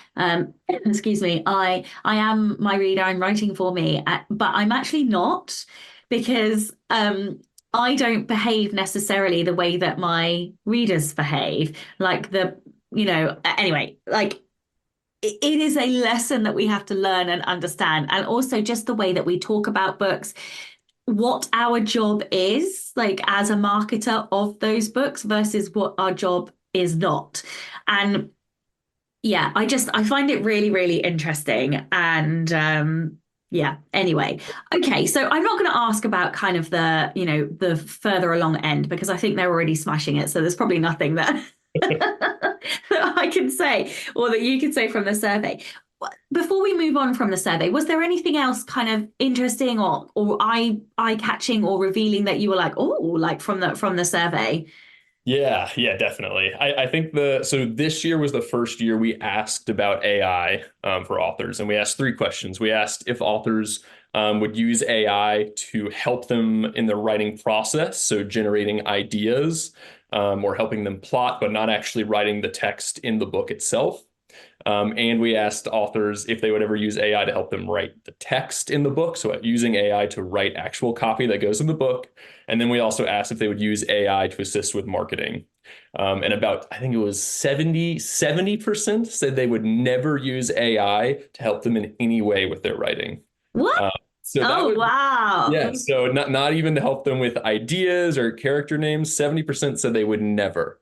Excuse me, I am my reader, I'm writing for me. But I'm actually not, because I don't behave necessarily the way that my readers behave. Anyway, it is a lesson that we have to learn and understand. And also just the way that we talk about books, what our job is, like as a marketer of those books versus what our job is not. And yeah, I find it really, really interesting. And yeah, anyway. Okay, so I'm not going to ask about kind of the further along end, because I think they're already smashing it. So there's probably nothing that that I can say or that you can say from the survey. Before we move on from the survey, was there anything else kind of interesting or eye-catching or revealing that you were like, oh, like from the survey? Yeah, definitely. I think so this year was the first year we asked about AI for authors, and we asked 3 questions. We asked if authors would use AI to help them in their writing process, so generating ideas or helping them plot, but not actually writing the text in the book itself. And we asked authors if they would ever use AI to help them write the text in the book, so using AI to write actual copy that goes in the book. And then we also asked if they would use AI to assist with marketing. And about, I think it was 70% said they would never use AI to help them in any way with their writing. What? Wow. Yeah, so not even to help them with ideas or character names. 70% said they would never.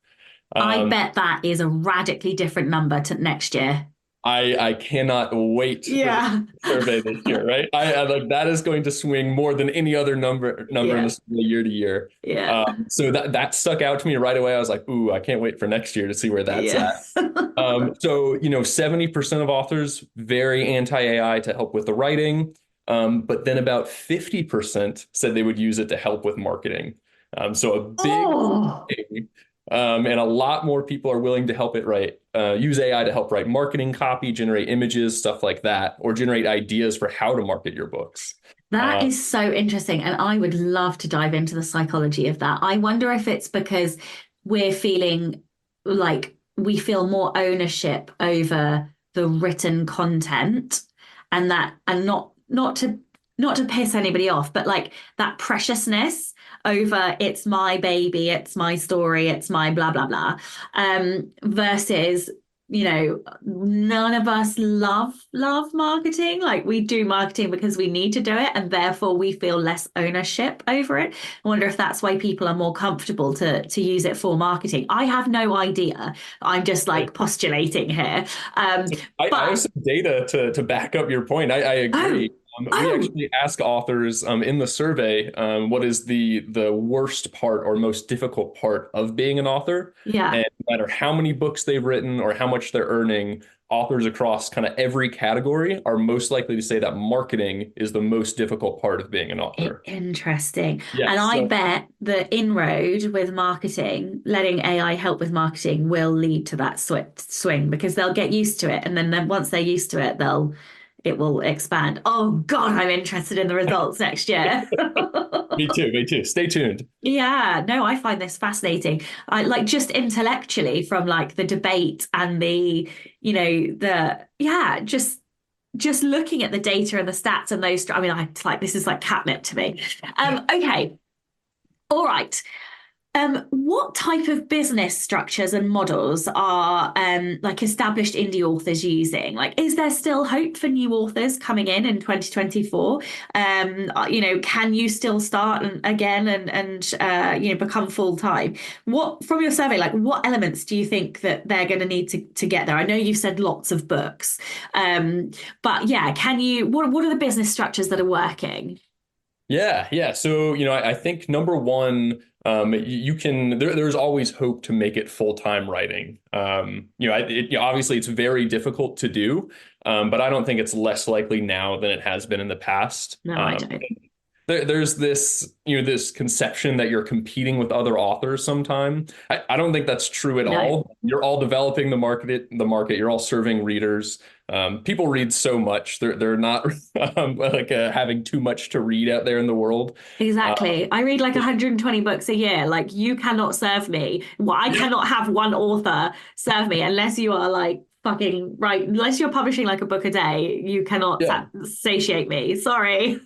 I bet that is a radically different number to next year. I cannot wait for the survey this year, right? I like that is going to swing more than any other number in the year to year. Yeah. So that stuck out to me right away. I was like, ooh, I can't wait for next year to see where that's at. So 70% of authors very anti-AI to help with the writing, but then about 50% said they would use it to help with marketing. So a big thing. And a lot more people are willing to help use AI to help write marketing copy, generate images, stuff like that, or generate ideas for how to market your books. That is so interesting. And I would love to dive into the psychology of that. I wonder if it's because we're feeling like we feel more ownership over the written content and not to piss anybody off, but like that preciousness over it's my baby, it's my story, it's my blah blah blah, versus none of us love marketing. Like we do marketing because we need to do it, and therefore we feel less ownership over it. I wonder if that's why people are more comfortable to use it for marketing. I have no idea. I'm just like postulating here. I have some data to back up your point. I Oh, agree. We oh, actually ask authors in the survey what is the worst part or most difficult part of being an author. yeah. And no matter how many books they've written or how much they're earning, authors across kind of every category are most likely to say that marketing is the most difficult part of being an author. Interesting. And Yes. I So bet the inroad with marketing, letting AI help with marketing, will lead to that swing because they'll get used to it. And then once they're used to it, it will expand. Oh God, I'm interested in the results next year. me too. Me too. Stay tuned. Yeah, no, I find this fascinating. I like just intellectually from like the debate and just looking at the data and the stats and those. I mean, I like this is like catnip to me. Okay, all right. What type of business structures and models are like established indie authors using? Like, is there still hope for new authors coming in 2024? Can you still start again and become full time? What from your survey, like, what elements do you think that they're going to need to get there? I know you've said lots of books, but yeah, can you? What are the business structures that are working? Yeah, yeah. So, I think number one, you can, there's always hope to make it full-time writing. Obviously it's very difficult to do, but I don't think it's less likely now than it has been in the past. No, I don't. There's this conception that you're competing with other authors sometime. I don't think that's true at No. all. You're all developing the market. You're all serving readers. People read so much. They're not having too much to read out there in the world. Uh, Exactly. I read like 120 books a year. Like you cannot serve me. Well, I cannot have one author serve me unless you are like fucking right. Unless you're publishing like a book a day, you cannot yeah. satiate me. Sorry.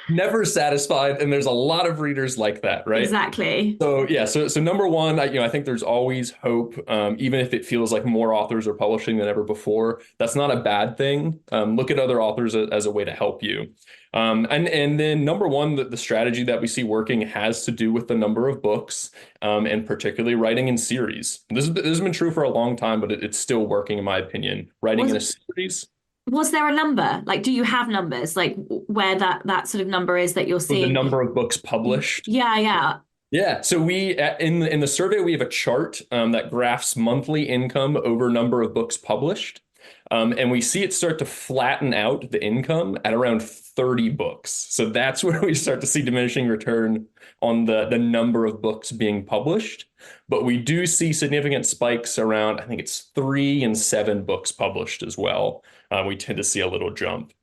Never satisfied, and there's a lot of readers like that, right? Exactly. So yeah, so number one, I think there's always hope, even if it feels like more authors are publishing than ever before. That's not a bad thing. Look at other authors as a way to help you. And then number one, the strategy that we see working has to do with the number of books, and particularly writing in series. This has been true for a long time, but it's still working in my opinion. Writing Was in a series. was there a number? Like, do you have numbers like where that sort of number is that you're For the seeing? number of books published. Yeah, yeah. Yeah, so in the survey we have a chart that graphs monthly income over number of books published, and we see it start to flatten out the income at around 30 books. So that's where we start to see diminishing return on the number of books being published. But we do see significant spikes around, I think it's 3 and 7 books published as well. We tend to see a little jump,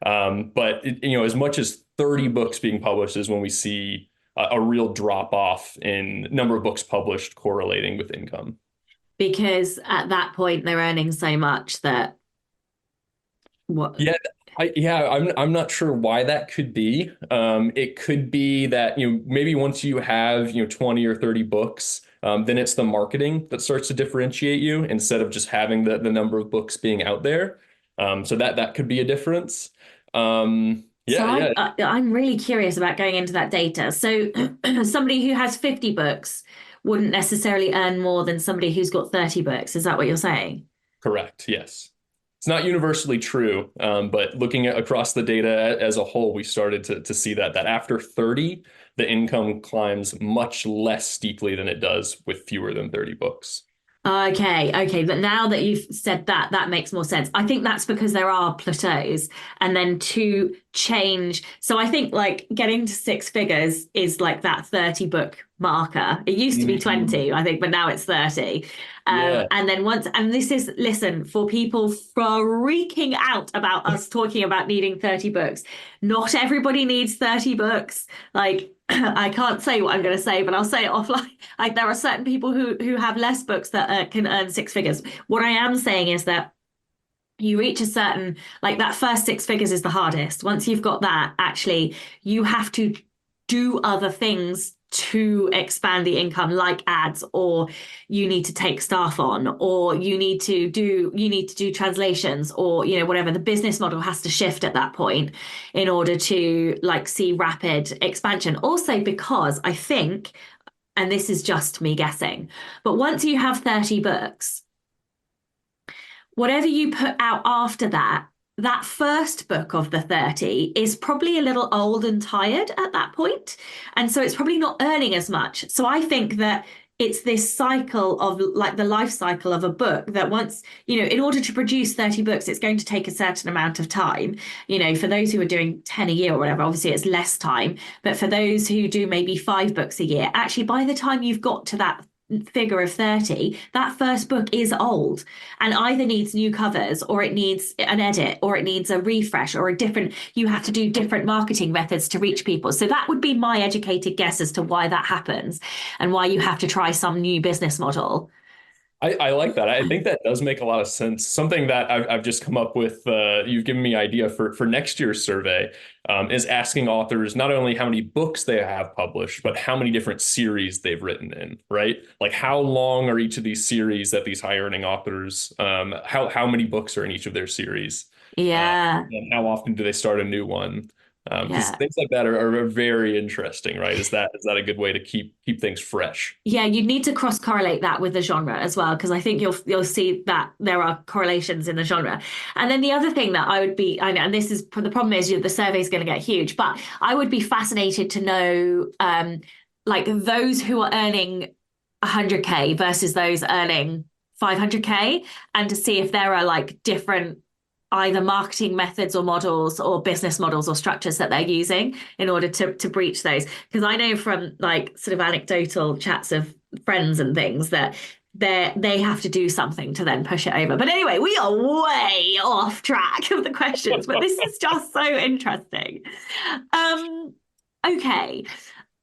but as much as 30 books being published is when we see a real drop off in number of books published correlating with income. Because at that point they're earning so much that what? Yeah, I'm not sure why that could be. It could be that maybe once you have 20 or 30 books, then it's the marketing that starts to differentiate you instead of just having the number of books being out there. So that could be a difference. So Yeah, I'm really curious about going into that data. So somebody who has 50 books wouldn't necessarily earn more than somebody who's got 30 books. Is that what you're saying? correct. Yes. It's not universally true, but looking at across the data as a whole, we started to see that after 30, the income climbs much less steeply than it does with fewer than 30 books. Okay. But now that you've said that, that makes more sense. I think that's because there are plateaus and then to change. So I think like getting to 6 figures is like that 30 book marker. It used to be Mhm. 20, I think, but now it's 30. Yeah. And then and this is, listen, for people freaking out about us talking about needing 30 books, not everybody needs 30 books. Like, I can't say what I'm going to say, but I'll say it offline. Like, there are certain people who have less books that can earn 6 figures. What I am saying is that you reach a certain, like that first six figures is the hardest. Once you've got that, actually, you have to do other things to expand the income, like ads, or you need to take staff on, or you need to do translations, or whatever. The business model has to shift at that point in order to like see rapid expansion. Also, because I think, and this is just me guessing, but once you have 30 books, whatever you put out after that, that first book of the 30 is probably a little old and tired at that point. And so it's probably not earning as much. So I think that it's this cycle of like the life cycle of a book that once, in order to produce 30 books, it's going to take a certain amount of time. For those who are doing 10 a year or whatever, obviously it's less time. But for those who do maybe 5 books a year, actually by the time you've got to that figure of 30, that first book is old and either needs new covers, or it needs an edit, or it needs a refresh, or you have to do different marketing methods to reach people. So that would be my educated guess as to why that happens and why you have to try some new business model. I like that. I think that does make a lot of sense. Something that I've just come up with, you've given me idea for next year's survey, is asking authors not only how many books they have published, but how many different series they've written in, right? Like how long are each of these series that these high earning authors, how many books are in each of their series? Yeah. And how often do they start a new one? Because Yeah. things like that are very interesting, right? Is that a good way to keep things fresh? Yeah, you need to cross correlate that with the genre as well, because I think you'll see that there are correlations in the genre. And then the other thing that I would be, I know, and this is the problem is the survey is going to get huge, but I would be fascinated to know, like those who are earning 100K versus those earning 500K, and to see if there are like different either marketing methods or models or business models or structures that they're using in order to breach those. Because I know from like sort of anecdotal chats of friends and things that they have to do something to then push it over. But anyway, we are way off track of the questions, but this is just so interesting. Um, okay.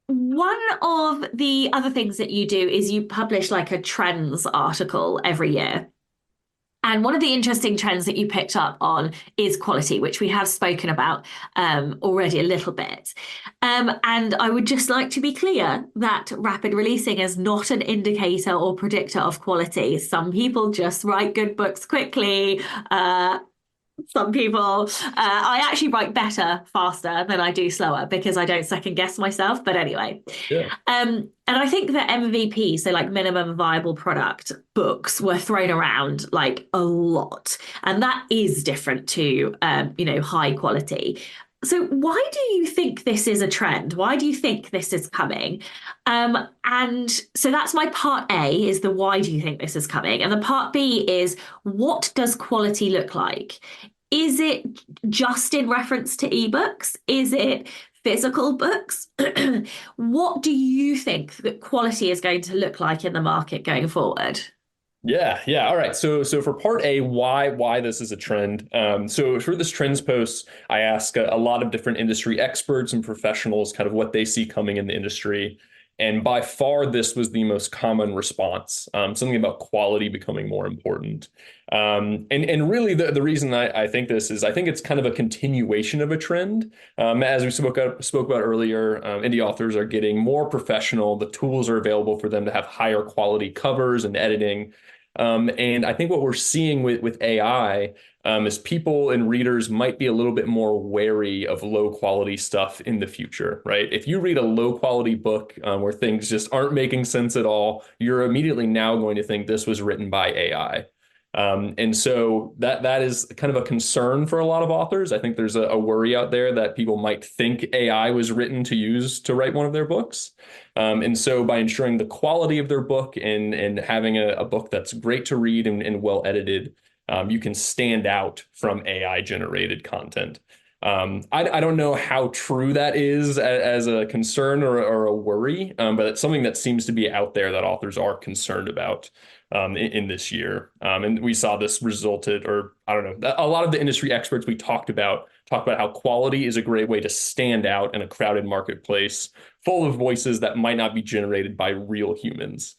One of the other things that you do is you publish like a trends article every year. And one of the interesting trends that you picked up on is quality, which we have spoken about already a little bit. And I would just like to be clear that rapid releasing is not an indicator or predictor of quality. Some people just write good books quickly. Some people, I actually write better faster than I do slower because I don't second guess myself. But anyway, Yeah. and I think that MVP, so like minimum viable product books, were thrown around like a lot, and that is different to high quality. So why do you think this is a trend? Why do you think this is coming? And so that's my part A, is the why do you think this is coming? And the part B is, what does quality look like? Is it just in reference to ebooks? Is it physical books? What do you think that quality is going to look like in the market going forward? Yeah, yeah. All right. So for part A, why this is a trend. So for this trends post, I ask a lot of different industry experts and professionals kind of what they see coming in the industry. And by far, this was the most common response, something about quality becoming more important. And really, the reason I think this is, I think it's kind of a continuation of a trend. As we spoke about earlier, indie authors are getting more professional. The tools are available for them to have higher quality covers and editing. And I think what we're seeing with AI is people and readers might be a little bit more wary of low quality stuff in the future, right? If you read a low quality book where things just aren't making sense at all, you're immediately now going to think this was written by AI. And so that is kind of a concern for a lot of authors. I think there's a worry out there that people might think AI was written to use to write one of their books. And so by ensuring the quality of their book and having a book that's great to read and well edited, you can stand out from AI generated content. I don't know how true that is as a concern or a worry, but it's something that seems to be out there that authors are concerned about in this year. And we saw this resulted, or I don't know, a lot of the industry experts we talked about how quality is a great way to stand out in a crowded marketplace full of voices that might not be generated by real humans.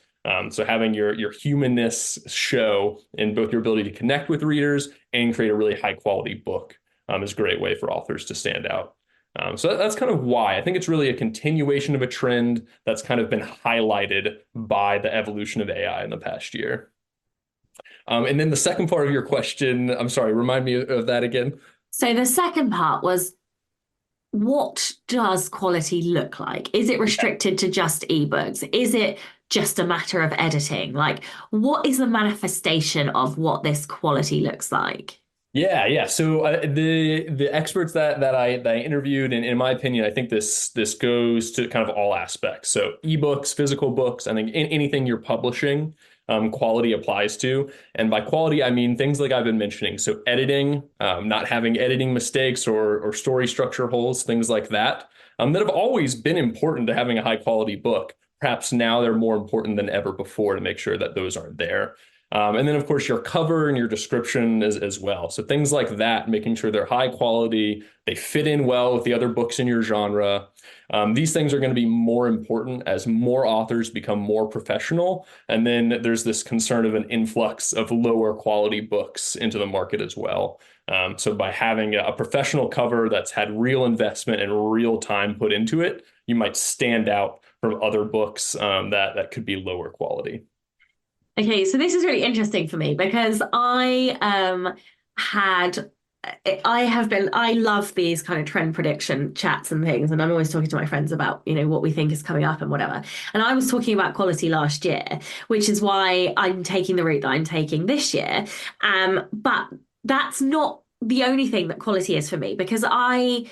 So having your humanness show in both your ability to connect with readers and create a really high quality book is a great way for authors to stand out. So that's kind of why I think it's really a continuation of a trend that's kind of been highlighted by the evolution of AI in the past year. And then the second part of your question, I'm sorry, remind me of that again. So the second part was, what does quality look like? Is it restricted to just ebooks? Is it just a matter of editing? Like, what is the manifestation of what this quality looks like? Yeah. So the experts that I interviewed, and in my opinion, I think this goes to kind of all aspects. So ebooks, physical books, I think anything you're publishing, quality applies to. And by quality, I mean things like I've been mentioning. So editing, not having editing mistakes or story structure holes, things like that, that have always been important to having a high quality book. Perhaps now they're more important than ever before to make sure that those aren't there. And then, of course, your cover and your description as well. So things like that, making sure they're high quality, they fit in well with the other books in your genre. These things are going to be more important as more authors become more professional. And then there's this concern of an influx of lower quality books into the market as well. So by having a professional cover that's had real investment and real time put into it, you might stand out from other books that could be lower quality. Okay, so this is really interesting for me because I love these kind of trend prediction chats and things, and I'm always talking to my friends about, what we think is coming up and whatever. And I was talking about quality last year, which is why I'm taking the route that I'm taking this year. But that's not the only thing that quality is for me, because I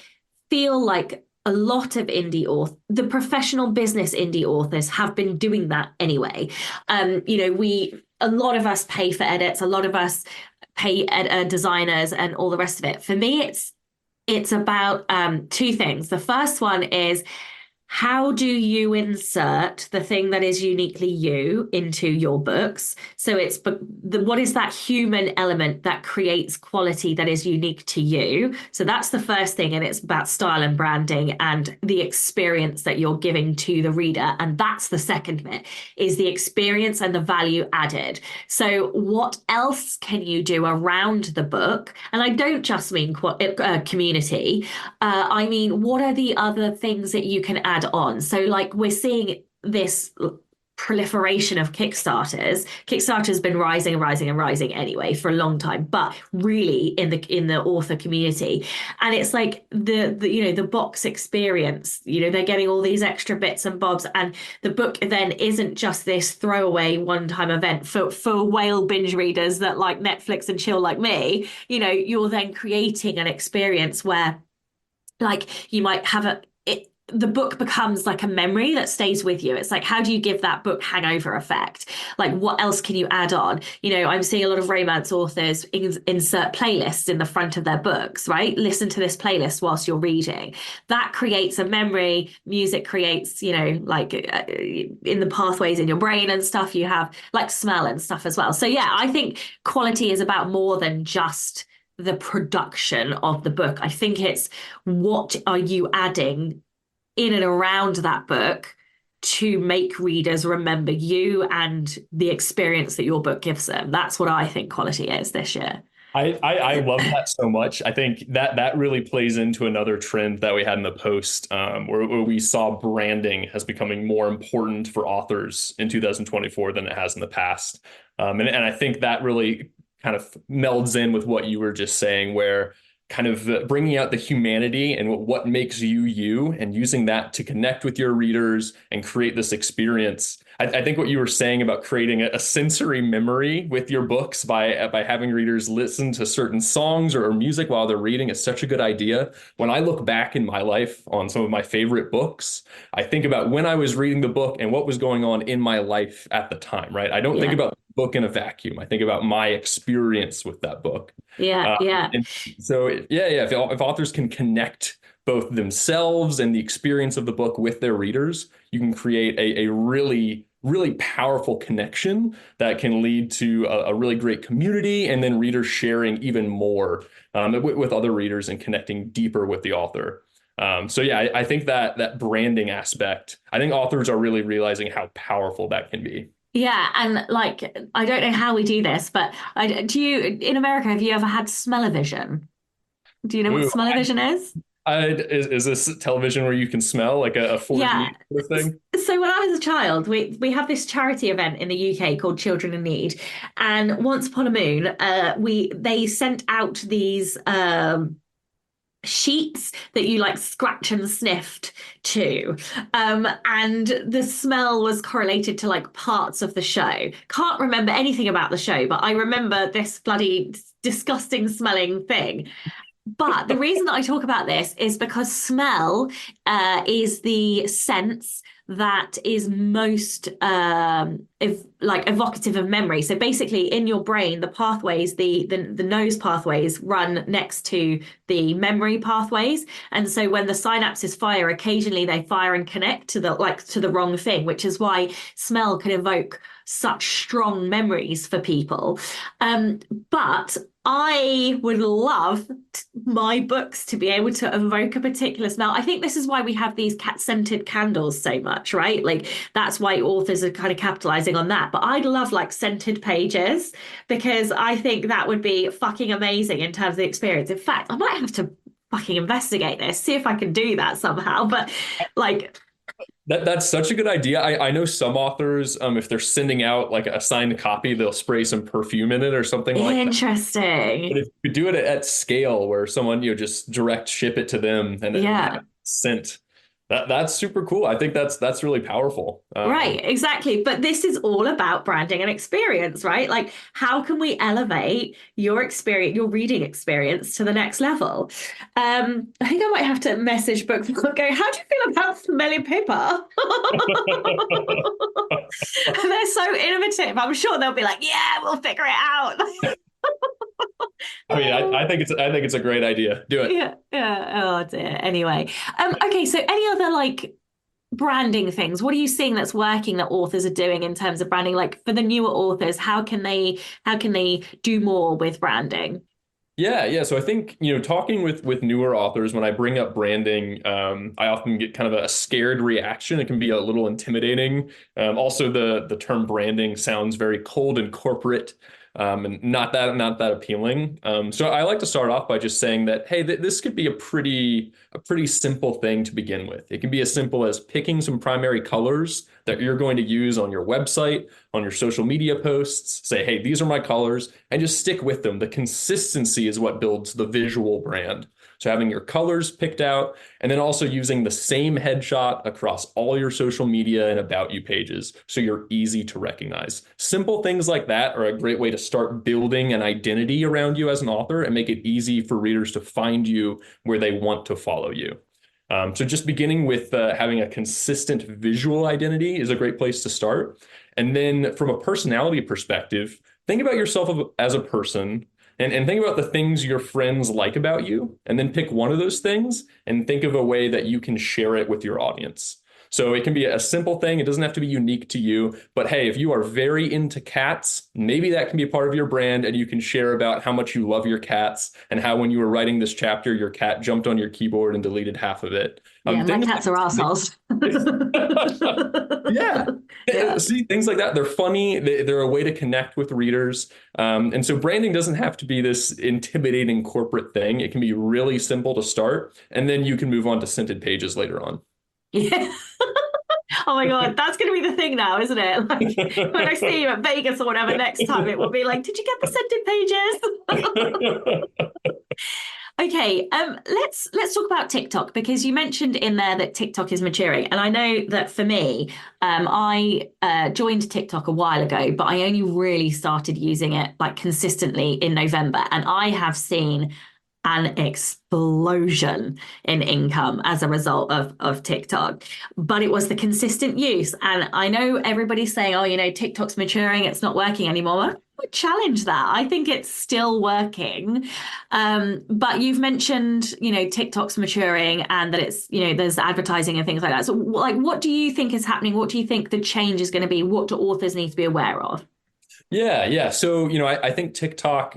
feel like a lot of the professional business indie authors have been doing that anyway. A lot of us pay for edits, a lot of us pay designers and all the rest of it. For me, it's about two things. The first one is, how do you insert the thing that is uniquely you into your books? So what is that human element that creates quality that is unique to you? So that's the first thing. And it's about style and branding and the experience that you're giving to the reader. And that's the second bit, is the experience and the value added. So what else can you do around the book? And I don't just mean community. I mean, what are the other things that you can add on? So like, we're seeing this proliferation of Kickstarters. Kickstarter's been rising and rising and rising anyway for a long time, but really in the author community. And it's like the box experience, they're getting all these extra bits and bobs, and the book then isn't just this throwaway one-time event for whale binge readers that like Netflix and chill like me. You're then creating an experience where, like, you might have the book becomes like a memory that stays with you. It's like, how do you give that book hangover effect? Like, what else can you add on? I'm seeing a lot of romance authors insert playlists in the front of their books, right? Listen to this playlist whilst you're reading. That creates a memory. Music creates, in the pathways in your brain and stuff, you have like smell and stuff as well. So yeah, I think quality is about more than just the production of the book. I think it's, what are you adding in and around that book to make readers remember you and the experience that your book gives them. That's what I think quality is this year. I love that so much. I think that really plays into another trend that we had in the post, where we saw branding as becoming more important for authors in 2024 than it has in the past. And I think that really kind of melds in with what you were just saying, where kind of bringing out the humanity and what makes you and using that to connect with your readers and create this experience. I think what you were saying about creating a sensory memory with your books by having readers listen to certain songs or music while they're reading is such a good idea. When I look back in my life on some of my favorite books, I think about when I was reading the book and what was going on in my life at the time, right? I don't think about the book in a vacuum. I think about my experience with that book. Yeah. And so, if authors can connect both themselves and the experience of the book with their readers, you can create a really, really powerful connection that can lead to a really great community, and then readers sharing even more with other readers and connecting deeper with the author. I think that branding aspect, I think authors are really realizing how powerful that can be. Yeah, and like I don't know how we do this, but do you in America have you ever had smell-o-vision? Do you know what Ooh, smell-o-vision is? is this television where you can smell like a 4D Yeah. sort of thing? So when I was a child, we have this charity event in the UK called Children in Need, and once upon a moon, we they sent out these sheets that you like scratch and sniffed to, and the smell was correlated to like parts of the show. Can't remember anything about the show, but I remember this bloody disgusting smelling thing. But the reason that I talk about this is because smell is the sense that is most like evocative of memory. So basically, in your brain, the pathways, the nose pathways run next to the memory pathways, and so when the synapses fire, occasionally they fire and connect to the wrong thing, which is why smell can evoke such strong memories for people. But I would love my books to be able to evoke a particular smell. I think this is why we have these cat scented candles so much, right? Like that's why authors are kind of capitalizing on that. But I'd love like scented pages because I think that would be fucking amazing in terms of the experience. In fact, I might have to fucking investigate this, see if I can do that somehow. But like, That's such a good idea. I know some authors, if they're sending out like a signed copy, they'll spray some perfume in it or something like that. But interesting. if you do it at scale where someone, just direct ship it to them and have Yeah. it sent, that's super cool. I think that's really powerful. Right, exactly. But this is all about branding and experience, right? Like, how can we elevate your experience, your reading experience to the next level? I think I might have to message books and go, how do you feel about smelly paper? They're so innovative. I'm sure they'll be like, yeah, we'll figure it out. I mean, I think it's a great idea. Do it. Yeah, yeah. Oh dear. Anyway, okay. So, any other like branding things? What are you seeing that's working that authors are doing in terms of branding? Like for the newer authors, how can they do more with branding? Yeah, yeah. So I think, talking with newer authors, when I bring up branding, I often get kind of a scared reaction. It can be a little intimidating. Also, the term branding sounds very cold and corporate, and not that appealing. So I like to start off by just saying that, hey, this could be a pretty simple thing to begin with. It can be as simple as picking some primary colors that you're going to use on your website, on your social media posts. Say, hey, these are my colors, and just stick with them. The consistency is what builds the visual brand. So having your colors picked out, and then also using the same headshot across all your social media and about you pages so you're easy to recognize. Simple things like that are a great way to start building an identity around you as an author and make it easy for readers to find you where they want to follow you. So just beginning with having a consistent visual identity is a great place to start. And then from a personality perspective, think about yourself as a person and think about the things your friends like about you, and then pick one of those things and think of a way that you can share it with your audience. So it can be a simple thing. It doesn't have to be unique to you. But hey, if you are very into cats, maybe that can be a part of your brand, and you can share about how much you love your cats and how when you were writing this chapter, your cat jumped on your keyboard and deleted half of it. Yeah, my Things cats are assholes. yeah. Yeah. See, things like that, they're funny. They're a way to connect with readers. And so branding doesn't have to be this intimidating corporate thing. It can be really simple to start, and then you can move on to scented pages later on. Yeah. Oh my God, that's going to be the thing now, isn't it? Like when I see you at Vegas or whatever next time, it will be like, did you get the scented pages? Okay, let's talk about TikTok because you mentioned in there that TikTok is maturing, and I know that for me, I joined TikTok a while ago, but I only really started using it like consistently in November, and I have seen an explosion in income as a result of TikTok. But it was the consistent use. And I know everybody's saying, oh, TikTok's maturing, it's not working anymore. I would challenge that. I think it's still working. But you've mentioned, TikTok's maturing and that it's, there's advertising and things like that. So like, what do you think is happening? What do you think the change is going to be? What do authors need to be aware of? Yeah, yeah. So, I think TikTok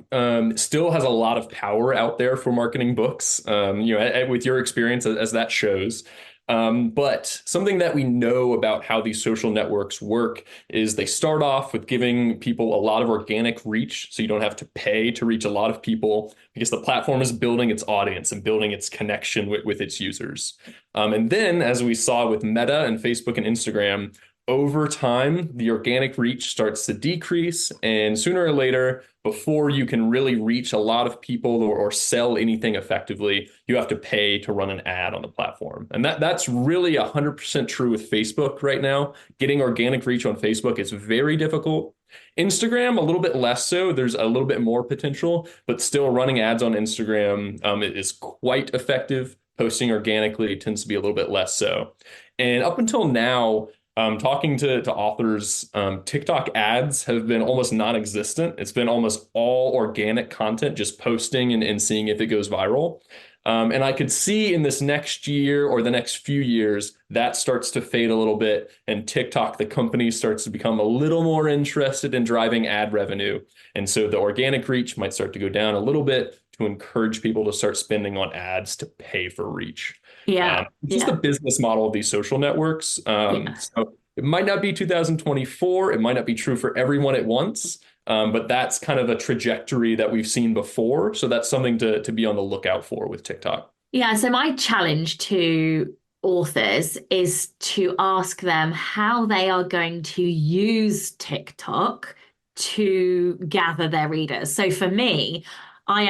still has a lot of power out there for marketing books, with your experience as that shows. But something that we know about how these social networks work is they start off with giving people a lot of organic reach. So you don't have to pay to reach a lot of people because the platform is building its audience and building its connection with its users. And then, as we saw with Meta and Facebook and Instagram, over time, the organic reach starts to decrease. And sooner or later, before you can really reach a lot of people or sell anything effectively, you have to pay to run an ad on the platform. And that's really 100% true with Facebook right now. Getting organic reach on Facebook is very difficult. Instagram, a little bit less so. There's a little bit more potential, but still running ads on Instagram is quite effective. Posting organically tends to be a little bit less so. And up until now, talking to authors, TikTok ads have been almost non-existent. It's been almost all organic content, just posting and seeing if it goes viral. And I could see in this next year or the next few years, that starts to fade a little bit. And TikTok, the company, starts to become a little more interested in driving ad revenue. And so the organic reach might start to go down a little bit to encourage people to start spending on ads to pay for reach. Yeah. It's just the business model of these social networks. So it might not be 2024. It might not be true for everyone at once. But that's kind of a trajectory that we've seen before. So that's something to be on the lookout for with TikTok. Yeah. So my challenge to authors is to ask them how they are going to use TikTok to gather their readers. So for me, I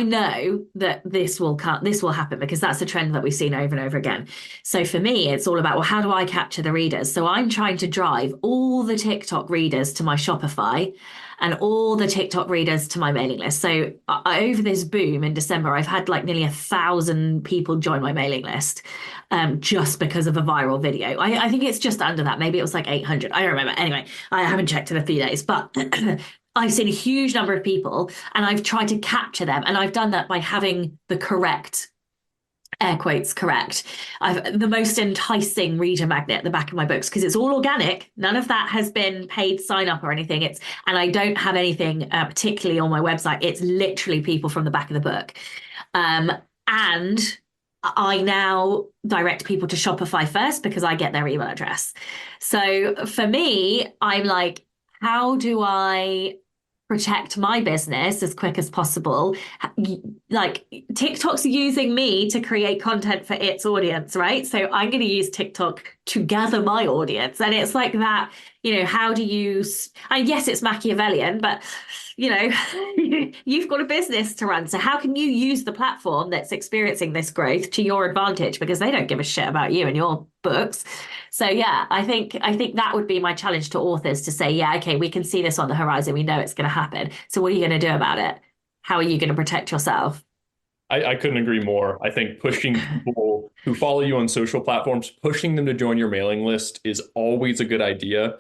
know that this will happen because that's a trend that we've seen over and over again. So for me, it's all about, well, how do I capture the readers? So I'm trying to drive all the TikTok readers to my Shopify and all the TikTok readers to my mailing list. So over this boom in December, I've had like nearly 1,000 people join my mailing list just because of a viral video. I think it's just under that. Maybe it was like 800. I don't remember. Anyway, I haven't checked in a few days, but I've seen a huge number of people and I've tried to capture them. And I've done that by having the correct, air quotes, correct. I've the most enticing reader magnet at the back of my books because it's all organic. None of that has been paid sign up or anything. And I don't have anything particularly on my website. It's literally people from the back of the book. And I now direct people to Shopify first because I get their email address. So for me, I'm like, how do I protect my business as quick as possible? Like TikTok's using me to create content for its audience, right? So I'm going to use TikTok to gather my audience. And it's like that, how do you, and yes, it's Machiavellian, but you've got a business to run. So how can you use the platform that's experiencing this growth to your advantage? Because they don't give a shit about you and your books. So yeah, I think that would be my challenge to authors to say, yeah, okay, we can see this on the horizon. We know it's going to happen. So what are you going to do about it? How are you going to protect yourself? I couldn't agree more. I think pushing people who follow you on social platforms, pushing them to join your mailing list is always a good idea.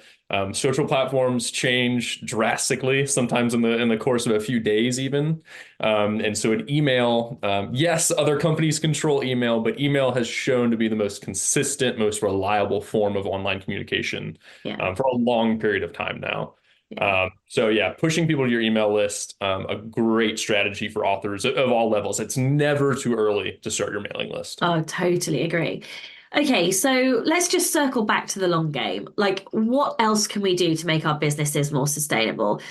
Social platforms change drastically, sometimes in the course of a few days even. And so an email, yes, other companies control email, but email has shown to be the most consistent, most reliable form of online communication for a long period of time now. So yeah, pushing people to your email list, a great strategy for authors of all levels. It's never too early to start your mailing list. Oh, totally agree. Okay, so let's just circle back to the long game. Like, what else can we do to make our businesses more sustainable?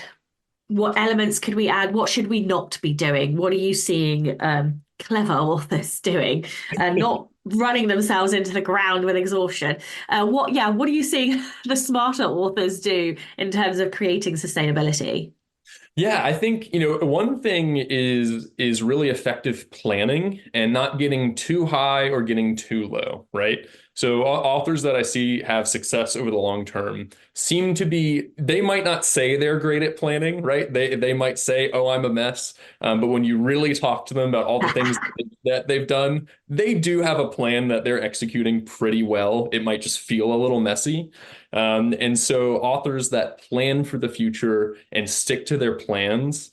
What elements could we add? What should we not be doing? What are you seeing clever authors doing? Not running themselves into the ground with exhaustion. What are you seeing the smarter authors do in terms of creating sustainability? Yeah, I think, one thing is really effective planning and not getting too high or getting too low, right? So authors that I see have success over the long term seem to be, they might not say they're great at planning, right? They might say, oh, I'm a mess. But when you really talk to them about all the things that they've done, they do have a plan that they're executing pretty well. It might just feel a little messy. And so authors that plan for the future and stick to their plans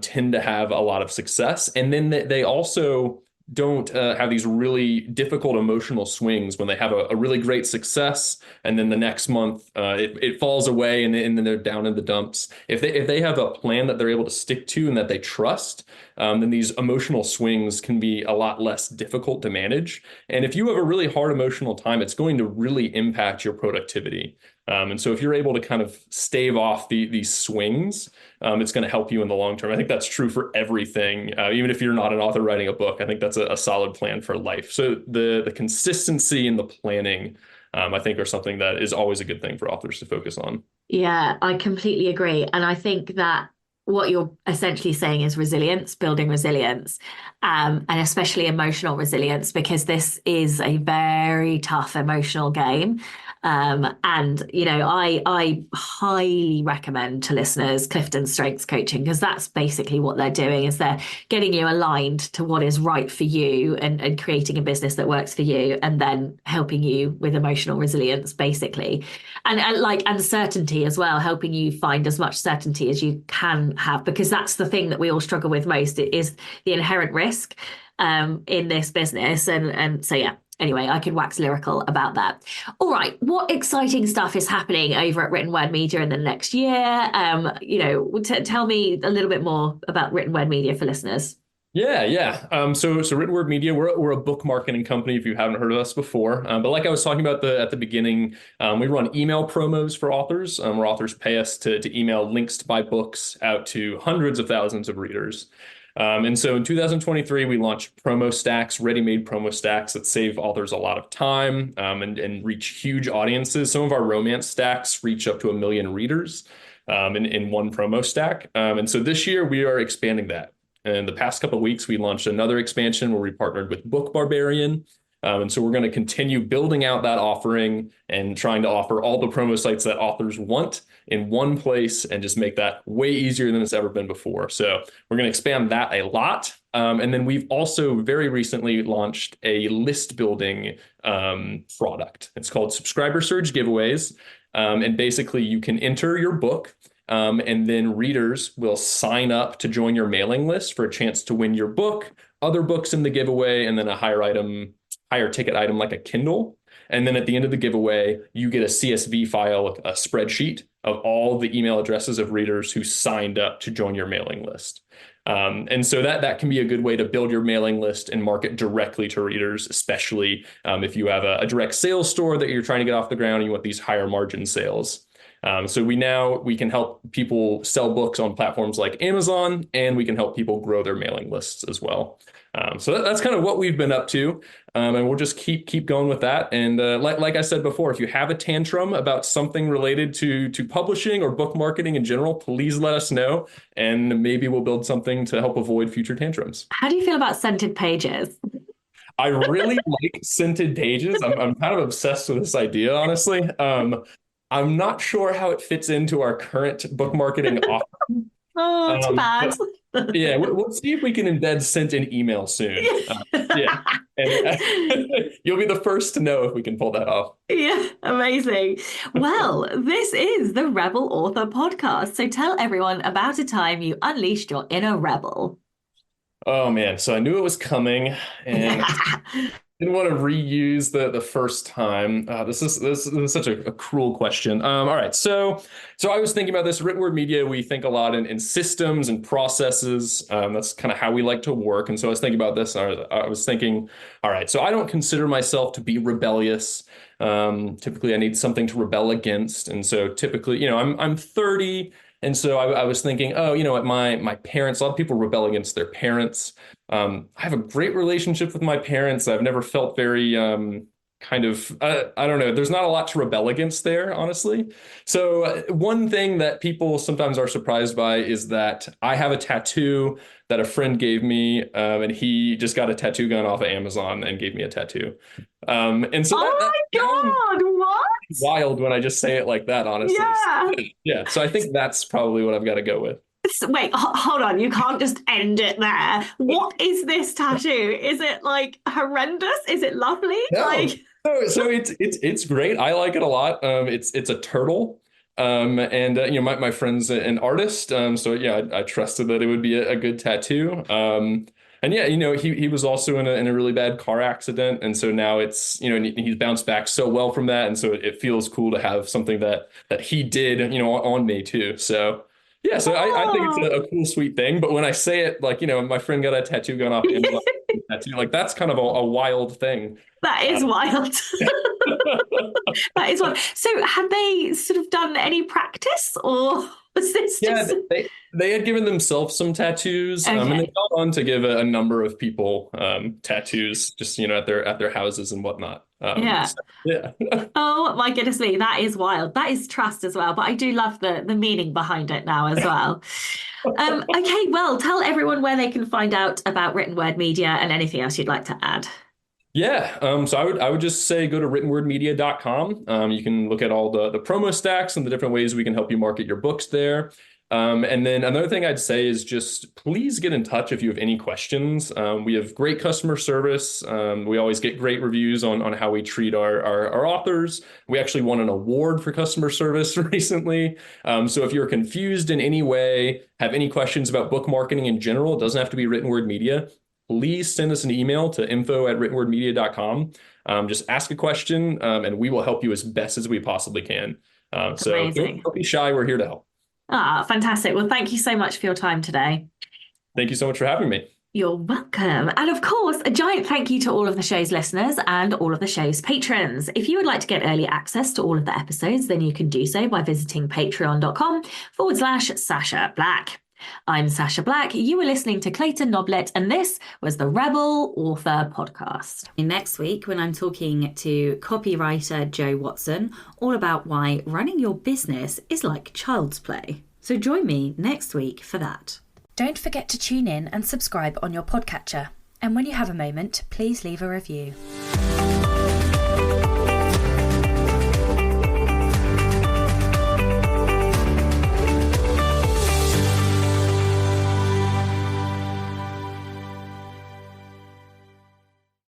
tend to have a lot of success. And then they also don't have these really difficult emotional swings when they have a really great success and then the next month it falls away and then they're down in the dumps. If they have a plan that they're able to stick to and that they trust, then these emotional swings can be a lot less difficult to manage. And if you have a really hard emotional time, it's going to really impact your productivity. And so if you're able to kind of stave off these swings, it's going to help you in the long term. I think that's true for everything. Even if you're not an author writing a book, I think that's a solid plan for life. So the consistency and the planning, I think, are something that is always a good thing for authors to focus on. Yeah, I completely agree. And I think that what you're essentially saying is resilience, building resilience, and especially emotional resilience, because this is a very tough emotional game. And I highly recommend to listeners Clifton Strengths Coaching, because that's basically what they're doing, is they're getting you aligned to what is right for you, and creating a business that works for you, and then helping you with emotional resilience, basically. And like uncertainty as well, helping you find as much certainty as you can have, because that's the thing that we all struggle with most. It is the inherent risk in this business. And so, yeah. Anyway, I could wax lyrical about that. All right, what exciting stuff is happening over at Written Word Media in the next year? Tell me a little bit more about Written Word Media for listeners. Yeah. So Written Word Media, we're a book marketing company if you haven't heard of us before. But like I was talking about at the beginning, we run email promos for authors, where authors pay us to email links to buy books out to hundreds of thousands of readers. And so in 2023, we launched promo stacks, ready-made promo stacks that save authors a lot of time, and reach huge audiences. Some of our romance stacks reach up to 1 million readers in one promo stack. And so this year we are expanding that. And the past couple of weeks, we launched another expansion where we partnered with Book Barbarian. And so we're going to continue building out that offering and trying to offer all the promo sites that authors want in one place, and just make that way easier than it's ever been before. So we're going to expand that a lot. And then we've also very recently launched a list building product. It's called Subscriber Surge Giveaways. And basically you can enter your book, and then readers will sign up to join your mailing list for a chance to win your book, other books in the giveaway, and then a higher ticket item like a Kindle. And then at the end of the giveaway, you get a CSV file, a spreadsheet of all the email addresses of readers who signed up to join your mailing list. And so that can be a good way to build your mailing list and market directly to readers, especially if you have a direct sales store that you're trying to get off the ground and you want these higher margin sales. So we can help people sell books on platforms like Amazon, and we can help people grow their mailing lists as well. So that's kind of what we've been up to, and we'll just keep going with that. And like I said before, if you have a tantrum about something related to publishing or book marketing in general, please let us know, and maybe we'll build something to help avoid future tantrums. How do you feel about scented pages? I really like scented pages. I'm kind of obsessed with this idea, honestly. I'm not sure how it fits into our current book marketing offer. Oh, too bad. Yeah, we'll see if we can embed scent in email soon. Yeah, and you'll be the first to know if we can pull that off. Yeah, amazing. Well, this is the Rebel Author Podcast. So tell everyone about a time you unleashed your inner rebel. Oh man, so I knew it was coming, and didn't want to reuse the first time. This is such a cruel question. All right, so I was thinking about this. Written Word Media, we think a lot in systems and processes. That's kind of how we like to work. And so I was thinking about this. I was thinking, all right, so I don't consider myself to be rebellious. Typically, I need something to rebel against. And so typically, I'm 30. And so I was thinking, oh, what my parents, a lot of people rebel against their parents. I have a great relationship with my parents. I've never felt very I don't know. There's not a lot to rebel against there, honestly. So one thing that people sometimes are surprised by is that I have a tattoo that a friend gave me, and he just got a tattoo gun off of Amazon and gave me a tattoo. And so oh my God, what? Wild when I just say it like that, honestly. Yeah. So I think that's probably what I've got to go with. Wait, hold on. You can't just end it there. What is this tattoo? Is it like horrendous? Is it lovely? No. So it's great. I like it a lot. It's a turtle. And my friend's an artist. So yeah, I trusted that it would be a good tattoo. And yeah, he was also in a really bad car accident. And so now it's, he's bounced back so well from that. And so it feels cool to have something that he did, on me too. So Yeah, so I think it's a cool, sweet thing. But when I say it, like, my friend got a tattoo gun off Amazon tattoo, like that's kind of a wild thing. That is wild. That is wild. So had they sort of done any practice, or was this Yeah, just... they had given themselves some tattoos, and Okay. they've gone on to give a number of people tattoos, just at their houses and whatnot. Yeah. So, yeah. Oh my goodness me, that is wild. That is trust as well, but I do love the meaning behind it now as well. Okay, well, tell everyone where they can find out about written word media and anything else you'd like to add. Yeah, so I would just say go to writtenwordmedia.com. You can look at all the promo stacks and the different ways we can help you market your books there. And then another thing I'd say is just please get in touch if you have any questions. We have great customer service. We always get great reviews on how we treat our authors. We actually won an award for customer service recently. So if you're confused in any way, have any questions about book marketing in general, it doesn't have to be written word media. Please send us an email to info@writtenwordmedia.com. Just ask a question, and we will help you as best as we possibly can. So Amazing. don't be shy. We're here to help. Ah, fantastic. Well, thank you so much for your time today. Thank you so much for having me. You're welcome. And of course, a giant thank you to all of the show's listeners and all of the show's patrons. If you would like to get early access to all of the episodes, then you can do so by visiting patreon.com/Sasha Black. I'm Sasha Black. You were listening to Clayton Noblit, and this was the Rebel Author Podcast. Next week, when I'm talking to copywriter Joe Watson, all about why running your business is like child's play. So join me next week for that. Don't forget to tune in and subscribe on your podcatcher. And when you have a moment, please leave a review.